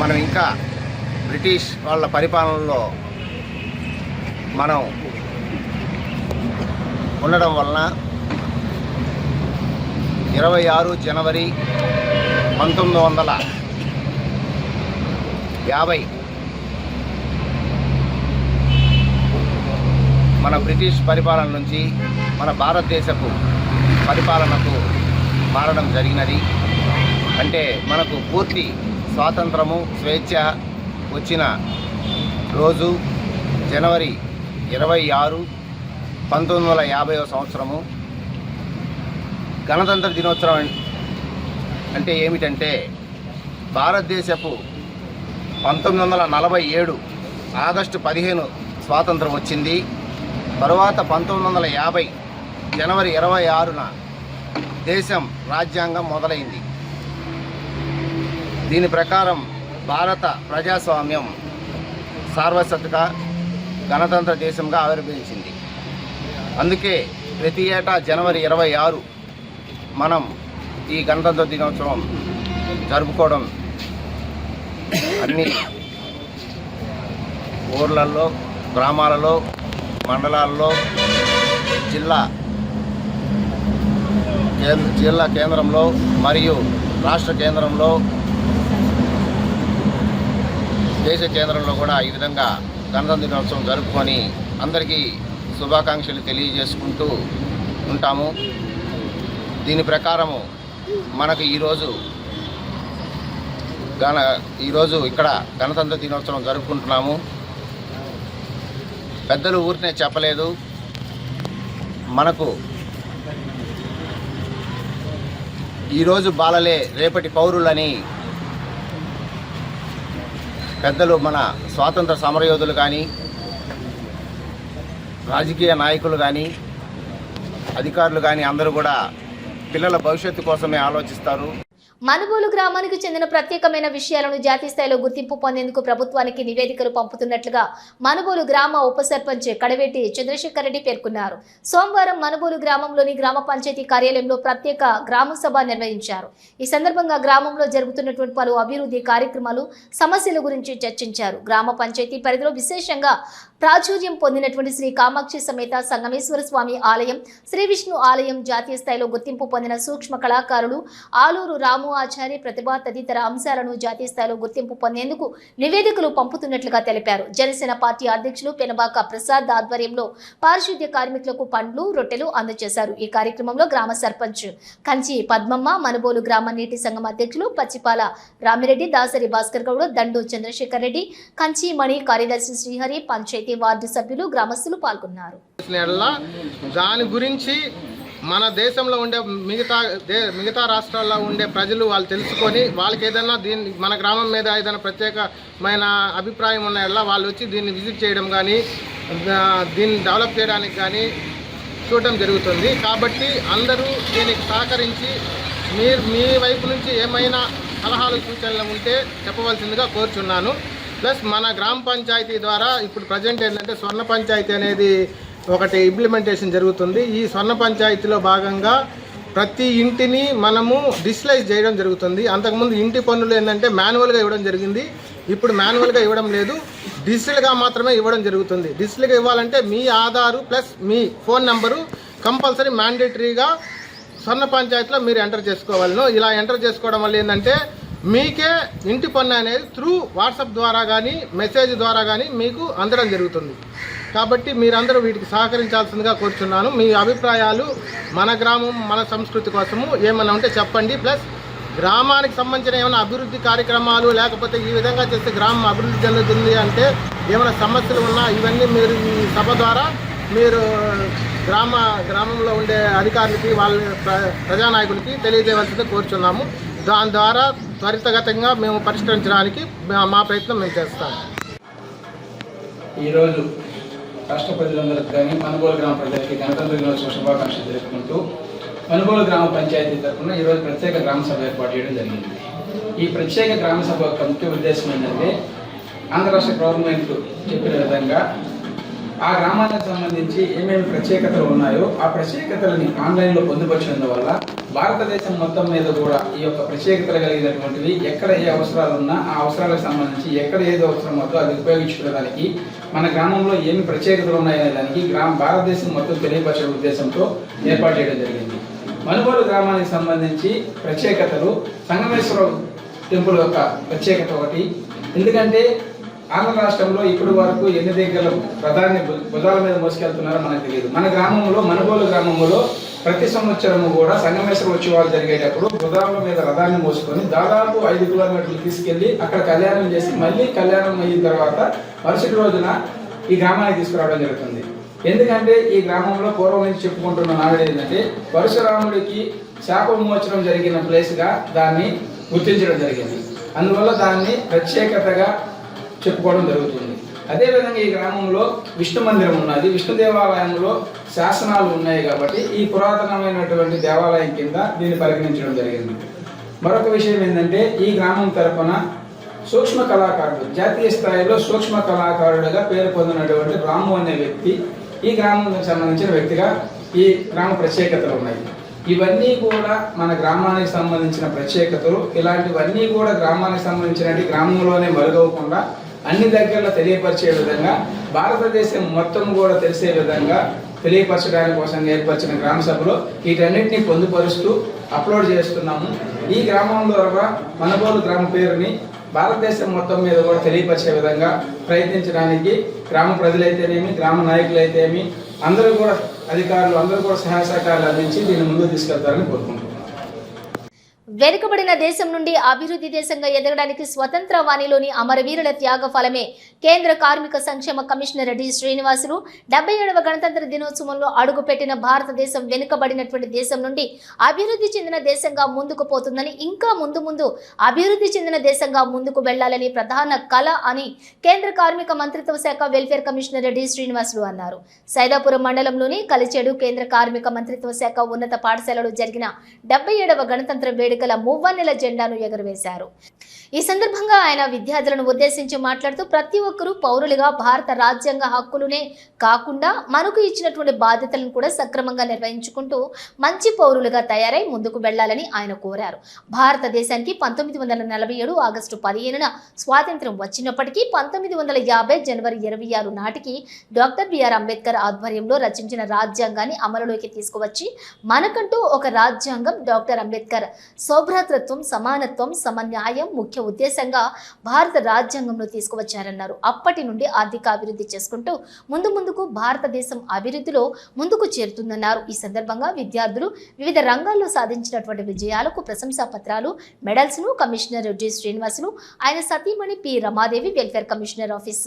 మనం ఇంకా బ్రిటిష్ వాళ్ళ పరిపాలనలో మనం ఉండడం వలన 26 జనవరి 1950 మన బ్రిటిష్ పరిపాలన నుంచి మన భారతదేశపు పరిపాలనకు మారడం జరిగినది. అంటే మనకు పూర్తి స్వాతంత్రము, స్వేచ్ఛ వచ్చిన రోజు జనవరి 26, 1950వ సంవత్సరము. గణతంత్ర దినోత్సవం అంటే ఏమిటంటే భారతదేశపు 1947 ఆగస్టు 15 స్వాతంత్రం వచ్చింది. తరువాత 1950 జనవరి 26న దేశం రాజ్యాంగం మొదలైంది. దీని ప్రకారం భారత ప్రజాస్వామ్యం సార్వత్రిక గణతంత్ర దేశంగా ఆవిర్భవించింది. అందుకే ప్రతి ఏటా జనవరి 26 మనం ఈ గణతంత్ర దినోత్సవం జరుపుకోవడం అన్ని ఊర్లలో, గ్రామాలలో, మండలాల్లో, జిల్లా కేంద్రంలో మరియు రాష్ట్ర కేంద్రంలో, దేశ కేంద్రంలో కూడా ఈ విధంగా గణతంత్ర దినోత్సవం జరుపుకొని అందరికీ శుభాకాంక్షలు తెలియజేసుకుంటూ ఉంటాము. దీని ప్రకారము మనకు ఈరోజు ఇక్కడ గణతంత్ర దినోత్సవం జరుపుకుంటున్నాము. పెద్దలు ఊరినే చెప్పలేదు, మనకు ఈరోజు బాలలే రేపటి పౌరులని పెద్దలు మన స్వాతంత్ర సమరయోధులు కానీ, రాజకీయ నాయకులు కానీ, అధికారులు కానీ అందరూ కూడా పిల్లల భవిష్యత్తు కోసమే ఆలోచిస్తారు. మనుబోలు గ్రామానికి చెందిన ప్రత్యేకమైన విషయాలను జాతీయ స్థాయిలో గుర్తింపు పొందేందుకు ప్రభుత్వానికి నివేదికలు పంపుతున్నట్లుగా మనుబోలు గ్రామ ఉప సర్పంచ్ కడవేటి చంద్రశేఖర్ రెడ్డి పేర్కొన్నారు. సోమవారం మనుబోలు గ్రామంలోని గ్రామ పంచాయతీ కార్యాలయంలో ప్రత్యేక గ్రామ సభ నిర్వహించారు. ఈ సందర్భంగా గ్రామంలో జరుగుతున్నటువంటి పలు అభివృద్ధి కార్యక్రమాలు, సమస్యల గురించి చర్చించారు. గ్రామ పంచాయతీ పరిధిలో విశేషంగా ప్రాచుర్యం పొందినటువంటి శ్రీ కామాక్షి సమేత సంగమేశ్వర స్వామి ఆలయం, శ్రీ విష్ణు ఆలయం, జాతీయ స్థాయిలో గుర్తింపు పొందిన సూక్ష్మ కళాకారులు ఆలూరు రాము ఆచార్య ప్రతిభ తదితర అంశాలను జాతీయ స్థాయిలో గుర్తింపు పొందేందుకు నివేదికలు పంపుతున్నట్లుగా తెలిపారు. జనసేన పార్టీ అధ్యక్షులు పెనబాక ప్రసాద్ ఆధ్వర్యంలో పారిశుద్ధ్య కార్మికులకు పండ్లు, రొట్టెలు అందజేశారు. ఈ కార్యక్రమంలో గ్రామ సర్పంచ్ కంచి పద్మమ్మ, మనుబోలు గ్రామ నీటి సంఘం అధ్యక్షులు పచ్చిపాల రామిరెడ్డి, దాసరి భాస్కర్ గౌడ్, దండు చంద్రశేఖర్ రెడ్డి, కంచి మణి, కార్యదర్శి శ్రీహరి, పంచాయతీ వార్డు సభ్యులు, గ్రామస్తులు పాల్గొన్నారు. దాని గురించి మన దేశంలో ఉండే మిగతా రాష్ట్రాల్లో ఉండే ప్రజలు వాళ్ళు తెలుసుకొని వాళ్ళకి ఏదైనా మన గ్రామం మీద ఏదైనా ప్రత్యేకమైన అభిప్రాయం ఉన్న వాళ్ళు వచ్చి దీన్ని విజిట్ చేయడం కానీ, దీన్ని డెవలప్ చేయడానికి కానీ చూడడం జరుగుతుంది. కాబట్టి అందరూ దీనికి సహకరించి మీ వైపు నుంచి ఏమైనా సలహాలు, సూచనలు ఉంటే చెప్పవలసిందిగా కోరుచున్నాను. ప్లస్ మన గ్రామ పంచాయతీ ద్వారా ఇప్పుడు ప్రజెంట్ ఏంటంటే స్వర్ణ పంచాయతీ అనేది ఒకటి ఇంప్లిమెంటేషన్ జరుగుతుంది. ఈ స్వర్ణ పంచాయతీలో భాగంగా ప్రతి ఇంటిని మనము డిజిటలైజ్ చేయడం జరుగుతుంది. అంతకుముందు ఇంటి పన్నులు ఏంటంటే మాన్యువల్గా ఇవ్వడం జరిగింది. ఇప్పుడు మాన్యువల్గా ఇవ్వడం లేదు, డిజిటల్గా మాత్రమే ఇవ్వడం జరుగుతుంది. డిజిటల్గా ఇవ్వాలంటే మీ ఆధారు ప్లస్ మీ ఫోన్ నెంబరు కంపల్సరీ మ్యాండేటరీగా స్వర్ణ పంచాయతీలో మీరు ఎంటర్ చేసుకోవాలను. ఇలా ఎంటర్ చేసుకోవడం వల్ల ఏంటంటే మీకే ఇంటి పన్ను అనేది త్రూ వాట్సాప్ ద్వారా కానీ, మెసేజ్ ద్వారా కానీ మీకు అందడం జరుగుతుంది. కాబట్టి మీరందరూ వీటికి సహకరించాల్సిందిగా కోరుచున్నాను. మీ అభిప్రాయాలు మన గ్రామం, మన సంస్కృతి కోసము ఏమైనా ఉంటే చెప్పండి. ప్లస్ గ్రామానికి సంబంధించిన ఏమైనా అభివృద్ధి కార్యక్రమాలు, లేకపోతే ఈ విధంగా చేస్తే గ్రామం అభివృద్ధి చెందుతుంది అంటే ఏమైనా సమస్యలు ఉన్నా ఇవన్నీ మీరు ఈ సభ ద్వారా మీరు గ్రామంలో ఉండే అధికారులకి, వాళ్ళ ప్రజానాయకులకి తెలియజేయవలసింది కోరుచున్నాము. దాని ద్వారా త్వరితగతంగా మేము పరిష్కరించడానికి మా ప్రయత్నం మేము చేస్తాము. ఈరోజు రాష్ట్ర ప్రజలందరికీ కానీ మనుబోలు గ్రామ ప్రజలకి గణతంత్ర దినోత్సవ శుభాకాంక్షలు తెలుపుకుంటూ మనుబోలు గ్రామ పంచాయతీ తరఫున ఈరోజు ప్రత్యేక గ్రామ సభ ఏర్పాటు చేయడం జరిగింది. ఈ ప్రత్యేక గ్రామ సభ యొక్క ముఖ్య ఉద్దేశం ఏంటంటే ఆంధ్ర రాష్ట్ర గవర్నమెంట్ చెప్పిన విధంగా ఆ గ్రామానికి సంబంధించి ఏమేమి ప్రత్యేకతలు ఉన్నాయో ఆ ప్రత్యేకతలని ఆన్లైన్లో పొందుపరిచినందువల్ల భారతదేశం మొత్తం మీద కూడా ఈ యొక్క ప్రత్యేకతలు కలిగినటువంటివి ఎక్కడ ఏ అవసరాలు ఉన్నా ఆ అవసరాలకు సంబంధించి ఎక్కడ ఏది అవసరం అవుతుందో అది ఉపయోగించుకోవడానికి మన గ్రామంలో ఏమి ప్రత్యేకతలు ఉన్నాయనే దానికి భారతదేశం మొత్తం తెలియపరిచే ఉద్దేశంతో ఏర్పాటు చేయడం జరిగింది. మనుబోలు గ్రామానికి సంబంధించి ప్రత్యేకతలు సంగమేశ్వర టెంపుల్ యొక్క ప్రత్యేకత ఒకటి. ఎందుకంటే ఆంధ్ర రాష్ట్రంలో ఇప్పటి వరకు ఎన్ని దగ్గర ప్రధాని భుజాల మీద మోసుకెళ్తున్నారో మనకు తెలియదు. మన గ్రామంలో, మనుబోలు గ్రామంలో ప్రతి సంవత్సరము కూడా సంగమేశ్వర ఉత్సవాలు జరిగేటప్పుడు భుజాల మీద రథాన్ని మోసుకొని దాదాపు 5 కిలోమీటర్లు తీసుకెళ్లి అక్కడ కళ్యాణం చేసి మళ్ళీ కళ్యాణం అయిన తర్వాత మరుసటి రోజున ఈ గ్రామానికి తీసుకురావడం జరుగుతుంది. ఎందుకంటే ఈ గ్రామంలో పూర్వం నుంచి చెప్పుకుంటున్న నాడు ఏంటంటే పరశురాముడికి శాప విమోచనం జరిగిన ప్లేస్గా దాన్ని గుర్తించడం జరిగింది. అందువల్ల దాన్ని ప్రత్యేకతగా చెప్పుకోవడం జరుగుతుంది. అదేవిధంగా ఈ గ్రామంలో విష్ణు మందిరం ఉన్నది. విష్ణు దేవాలయంలో శాసనాలు ఉన్నాయి కాబట్టి ఈ పురాతనమైనటువంటి దేవాలయం కింద దీన్ని పరిగణించడం జరిగింది. మరొక విషయం ఏంటంటే ఈ గ్రామం తరపున సూక్ష్మ కళాకారుడు, జాతీయ స్థాయిలో సూక్ష్మ కళాకారుడిగా పేరు పొందినటువంటి రాము అనే వ్యక్తి ఈ గ్రామానికి సంబంధించిన వ్యక్తిగా ఈ గ్రామ ప్రత్యేకతలు ఉన్నాయి. ఇవన్నీ కూడా మన గ్రామానికి సంబంధించిన ప్రత్యేకతలు. ఇలాంటివన్నీ కూడా గ్రామానికి సంబంధించిన గ్రామంలోనే మరుగవకుండా అన్ని దగ్గరలో తెలియపరిచే విధంగా, భారతదేశం మొత్తం కూడా తెలిసే విధంగా తెలియపరచడానికి కోసం ఏర్పరిచిన గ్రామ సభలో వీటన్నిటిని పొందుపరుస్తూ అప్లోడ్ చేస్తున్నాము. ఈ గ్రామంలో మనుబోలు గ్రామ పేరుని భారతదేశం మొత్తం మీద కూడా తెలియపరిచే విధంగా ప్రయత్నించడానికి గ్రామ ప్రజలైతేనేమి, గ్రామ నాయకులైతేనేమి అందరూ కూడా, అధికారులు అందరూ కూడా సహాయ సహకారాలు అందించి దీన్ని ముందుకు తీసుకెళ్తారని కోరుకుంటున్నాం. వెనుకబడిన దేశం నుండి అభివృద్ధి దేశంగా ఎదగడానికి స్వతంత్ర వాణిలోని అమరవీరుల త్యాగ ఫలమే కేంద్ర కార్మిక సంక్షేమ కమిషనర్ డి శ్రీనివాసులు 77వ గణతంత్ర దినోత్సవంలో అడుగుపెట్టిన భారతదేశం వెనుకబడినటువంటి దేశం నుండి అభివృద్ధి చెందిన దేశంగా ముందుకు పోతుందని, ఇంకా ముందు అభివృద్ధి చెందిన దేశంగా ముందుకు వెళ్లాలని ప్రధాన కళ అని కేంద్ర కార్మిక మంత్రిత్వ శాఖ వెల్ఫేర్ కమిషనర్ డి శ్రీనివాసులు అన్నారు. సైదాపురం మండలంలోని కలిచేడు కేంద్ర కార్మిక మంత్రిత్వ శాఖ ఉన్నత పాఠశాలలో జరిగిన 77వ గణతంత్ర వేడుకల మూవన్నెల జెండాను ఎగురవేశారు. ఈ సందర్భంగా ఆయన విద్యార్థులను ఉద్దేశించి మాట్లాడుతూ ప్రతి ఒక్కరూ పౌరులుగా భారత రాజ్యాంగ హక్కులునే కాకుండా మనకు ఇచ్చినటువంటి బాధ్యతలను కూడా సక్రమంగా నిర్వహించుకుంటూ మంచి పౌరులుగా తయారై ముందుకు వెళ్లాలని ఆయన కోరారు. భారతదేశానికి 1947 ఆగస్టు 15న స్వాతంత్ర్యం వచ్చినప్పటికీ 1950 జనవరి 26 నాటికి డాక్టర్ బిఆర్ అంబేద్కర్ ఆధ్వర్యంలో రచించిన రాజ్యాంగాన్ని అమలులోకి తీసుకువచ్చి మనకంటూ ఒక రాజ్యాంగం, డాక్టర్ అంబేద్కర్ సౌభ్రాతృత్వం, సమానత్వం, సమన్యాయం ముఖ్య ఉద్దేశంగా భారత రాజ్యాంగంలో తీసుకువచ్చారన్నారు. అప్పటి నుండి ఆర్థిక అభివృద్ధి చేసుకుంటూ ముందుకు భారతదేశం అభివృద్ధిలో ముందుకు చేరుతుందన్నారు. ఈ సందర్భంగా విద్యార్థులు వివిధ రంగాల్లో సాధించినటువంటి విజయాలకు ప్రశంసా పత్రాలు, మెడల్స్ ను కమిషనర్ డి శ్రీనివాసులు, ఆయన సతీమణి P Ramadevi, welfare commissioner office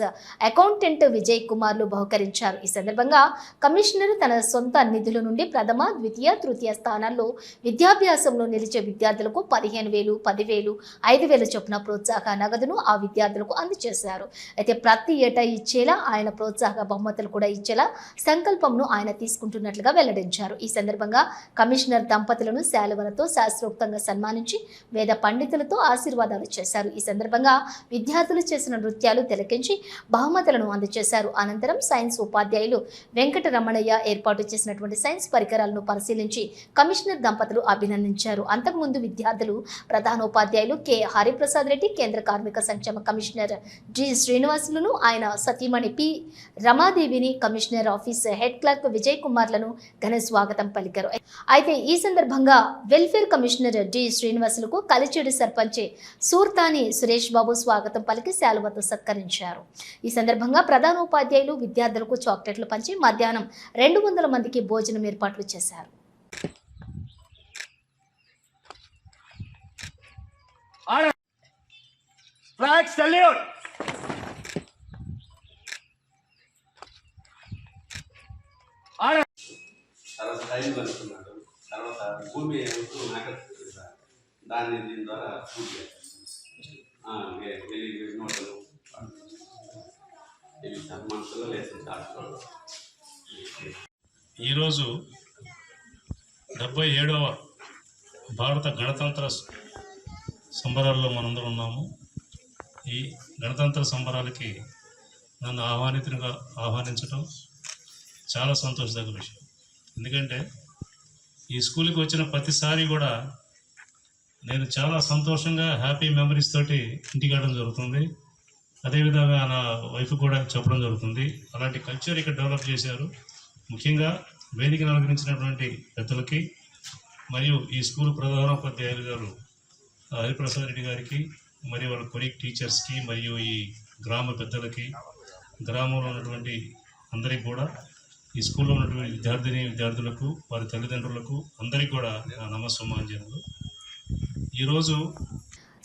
accountant Vijay కుమార్లు బహుకరించారు. ఈ సందర్భంగా కమిషనర్ తన సొంత నిధుల నుండి ప్రథమ, ద్వితీయ, తృతీయ స్థానాల్లో విద్యాభ్యాసంలో నిలిచే విద్యార్థులకు 15,000, 10,000, 5,000 చొప్పున ప్రోత్సాహ నగదును ఆ విద్యార్థులకు అందజేశారు. అయితే ప్రతి ఏటా ఇచ్చేలా ఆయన ప్రోత్సాహ బహుమతులు కూడా ఇచ్చేలా సంకల్పంను ఆయన తీసుకుంటున్నట్లుగా వెల్లడించారు. ఈ సందర్భంగా కమిషనర్ దంపతులను శాలువలతో శాస్త్రోక్తంగా సన్మానించి వేద పండితులతో ఆశీర్వాదాలు చేశారు. ఈ సందర్భంగా విద్యార్థులు చేసిన నృత్యాలు తిలకించి బహుమతులను అందజేశారు. అనంతరం సైన్స్ ఉపాధ్యాయులు వెంకటరమణయ్య ఏర్పాటు చేసినటువంటి సైన్స్ పరికరాలను పరిశీలించి కమిషనర్ దంపతులు అభినందించారు. అంతకుముందు విద్యార్థులు ప్రధానోపాధ్యాయులు కె హరిప్రసాద్ రెడ్డి, కేంద్ర కార్మిక సంక్షేమ కమిషనర్ జి శ్రీనివాసులను, ఆయన సతీమణి పి రమాదేవిని, commissioner office head clerk Vijay కుమార్లను ఘన స్వాగతం పలికారు. అయితే ఈ సందర్భంగా వెల్ఫేర్ కమిషనర్ డి శ్రీనివాసులకు కలిచేడు సర్పంచ్ సూర్తాని సురేష్ బాబు స్వాగతం పలికి శాలువతో సత్కరించారు. ఈ సందర్భంగా ప్రధానోపాధ్యాయులు విద్యార్థులకు చాక్లెట్లు పంచి మధ్యాహ్నం 200 మందికి భోజనం ఏర్పాట్లు చేశారు. Flag salute! తర్వాత టైం అనుకున్నాడు. తర్వాత భూమి నాకెత్తుంది సార్, దాన్ని దీని ద్వారా పూర్తి చేస్తాను. నోటలు ఇవి మనసులో లేసిన శాస్త్రాలు. ఈరోజు 77వ భారత గణతంత్ర సంబరాల్లో మనందరం ఉన్నాము. ఈ గణతంత్ర సంబరాలకి నన్ను ఆహ్వానించడం చాలా సంతోషదగ్గ విషయం. ఎందుకంటే ఈ స్కూల్కి వచ్చిన ప్రతిసారి కూడా నేను చాలా సంతోషంగా హ్యాపీ మెమరీస్ తోటి ఇంటికి వెళ్ళడం జరుగుతుంది. అదేవిధంగా నా వైఫ్ కూడా చెప్పడం జరుగుతుంది. అలాంటి కల్చర్ ఇక్కడ డెవలప్ చేశారు. ముఖ్యంగా వేదికను అలంకరించినటువంటి పెద్దలకి మరియు ఈ స్కూల్ ప్రధానోపాధ్యాయులు గారు హరిప్రసాద్ రెడ్డి గారికి, మరియు వాళ్ళ కొలీగ్ టీచర్స్కి, మరియు ఈ గ్రామ పెద్దలకి, గ్రామంలో ఉన్నటువంటి అందరికీ కూడా, ఈ స్కూల్లో ఉన్నటువంటి విద్యార్థులకు, వారి తల్లిదండ్రులకు అందరికీ కూడా నా నమస్సమాంజనలు. ఈరోజు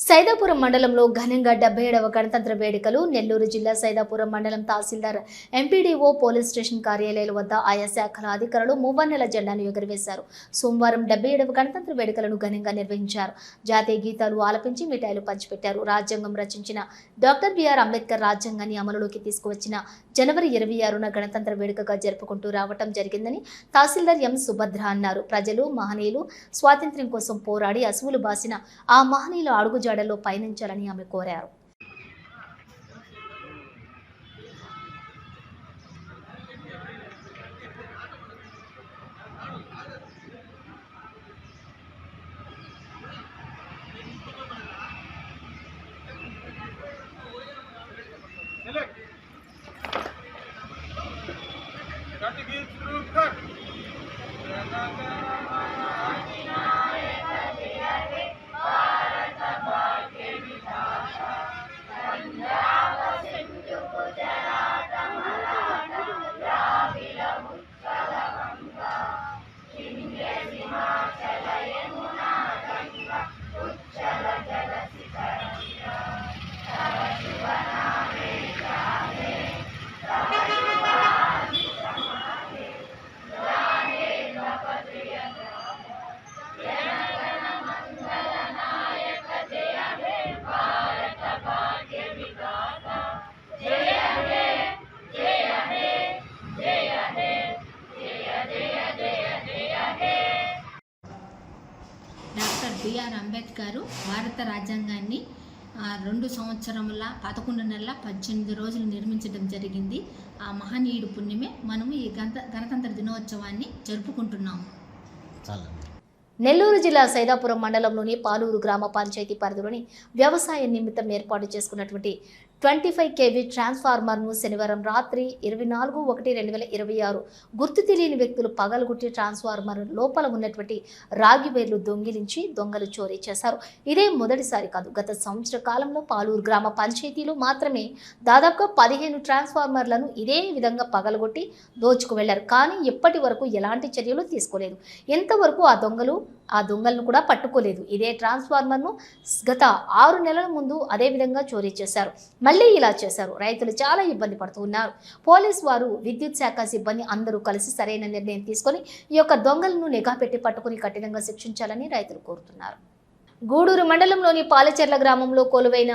సైదాపురం మండలంలో ఘనంగా 77వ గణతంత్ర వేడుకలు. నెల్లూరు జిల్లా సైదాపురం మండలం తహసీల్దార్, ఎంపీడీఓ, పోలీస్ స్టేషన్ కార్యాలయాల వద్ద ఆయా శాఖల అధికారులు మువ్వన్నెల జెండాను ఎగురవేశారు. సోమవారం 77వ గణతంత్ర వేడుకలను ఘనంగా నిర్వహించారు. జాతీయ గీతాలు ఆలపించి మిఠాయిలు పంచిపెట్టారు. రాజ్యాంగం రచించిన డాక్టర్ బిఆర్ అంబేద్కర్ రాజ్యాంగాన్ని అమలులోకి తీసుకువచ్చిన జనవరి 26న గణతంత్ర వేడుకగా జరుపుకుంటూ రావటం జరిగిందని తహసీల్దార్ ఎం సుభద్ర అన్నారు. ప్రజలు, మహనీయులు స్వాతంత్ర్యం కోసం పోరాడి అసువులు బాసిన ఆ మహనీయుల అడుగుజాడల్లో పయనించాలని ఆమె కోరారు. డాక్టర్ బిఆర్ అంబేద్కర్ భారత రాజ్యాంగాన్ని 2 సంవత్సరముల 11 నెలల 18 రోజులు నిర్మించడం జరిగింది. ఆ మహనీయుడు పుణ్యమే మనము ఈ గణతంత్ర దినోత్సవాన్ని జరుపుకుంటున్నాము. నెల్లూరు జిల్లా సైదాపురం మండలంలోని పాలూరు గ్రామ పంచాయతీ పరిధిలోని వ్యవసాయ నిమిత్తం ఏర్పాటు చేసుకున్నటువంటి 25 kV ట్రాన్స్ఫార్మర్ను శనివారం రాత్రి 24/1/2026 గుర్తు తెలియని వ్యక్తులు పగలగొట్టి ట్రాన్స్ఫార్మర్ లోపల ఉన్నటువంటి రాగి వైర్లు దొంగిలించి దొంగలు చోరీ చేశారు. ఇదే మొదటిసారి కాదు. గత సంవత్సర కాలంలో పాలూరు గ్రామ పంచాయతీలో మాత్రమే దాదాపుగా 15 ట్రాన్స్ఫార్మర్లను ఇదే విధంగా పగలగొట్టి దోచుకు వెళ్లారు. కానీ ఇప్పటి వరకు ఎలాంటి చర్యలు తీసుకోలేదు. ఎంతవరకు ఆ దొంగలను కూడా పట్టుకోలేదు. ఇదే ట్రాన్స్ఫార్మర్ను గత 6 నెలల ముందు అదే విధంగా చోరీ చేశారు. మళ్ళీ ఇలా చేశారు. రైతులు చాలా ఇబ్బంది పడుతూ ఉన్నారు. పోలీసు వారు, విద్యుత్ శాఖ సిబ్బంది అందరూ కలిసి సరైన నిర్ణయం తీసుకొని ఈ యొక్క దొంగలను నిఘా పెట్టి పట్టుకుని కఠినంగా శిక్షించాలని రైతులు కోరుతున్నారు. గూడూరు మండలంలోని పాలచెర్ల గ్రామంలో కొలువైన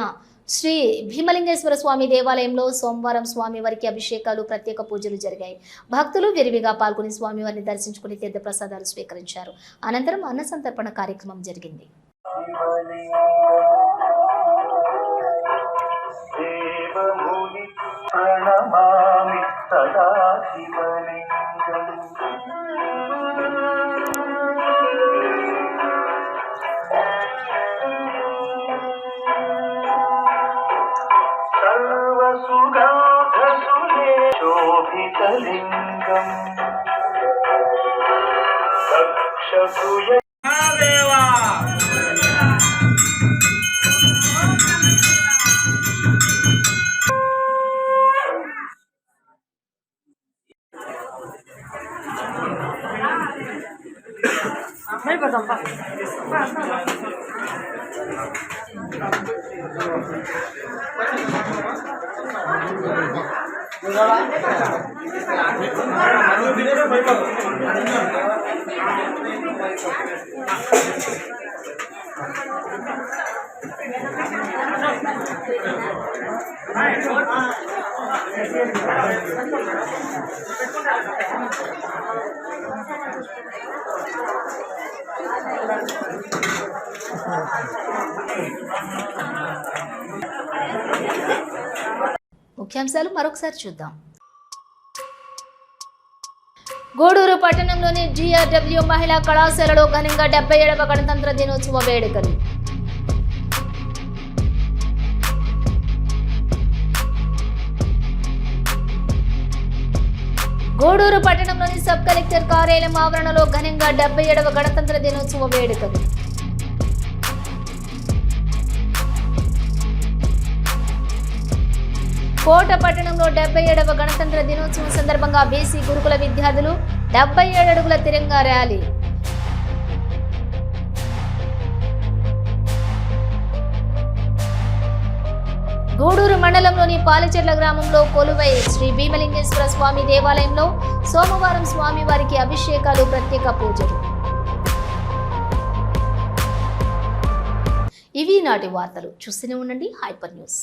శ్రీ భీమలింగేశ్వర స్వామి దేవాలయంలో సోమవారం స్వామివారికి అభిషేకాలు, ప్రత్యేక పూజలు జరిగాయి. భక్తులు విరివిగా పాల్గొని స్వామివారిని దర్శించుకుని తీర్థ ప్రసాదాలు స్వీకరించారు. అనంతరం అన్న సంతర్పణ కార్యక్రమం జరిగింది. ప్రణమామి సదా శివలింగం సర్వసుగంధసులే శోభితలింగం దక్షసుయ దేవా ముఖ్యాంశాలు మరొకసారి చూద్దాం. గూడూరు పట్టణంలోని GRW మహిళా కళాశాలలో ఘనంగా 77వ గణతంత్ర దినోత్సవ వేడుకలు. గూడూరు పట్టణంలోని సబ్ కలెక్టర్ కార్యాలయం ఆవరణలో ఘనంగా 77వ గణతంత్ర దినోత్సవ వేడుకలు. కోట పట్టణంలో 77వ గణతంత్ర దినోత్సవం సందర్భంగా బీసీ గురుకుల విద్యార్థులు 77 అడుగుల తిరంగా ర్యాలీ. గూడూరు మండలంలోని పాలచెర్ల గ్రామంలో కొలువై శ్రీ భీమలింగేశ్వర స్వామి దేవాలయంలో సోమవారం స్వామివారికి అభిషేకాలు, ప్రత్యేక పూజలు. ఇవి నాటి వార్తలు. చూస్తూనే ఉండండి హైపర్ న్యూస్.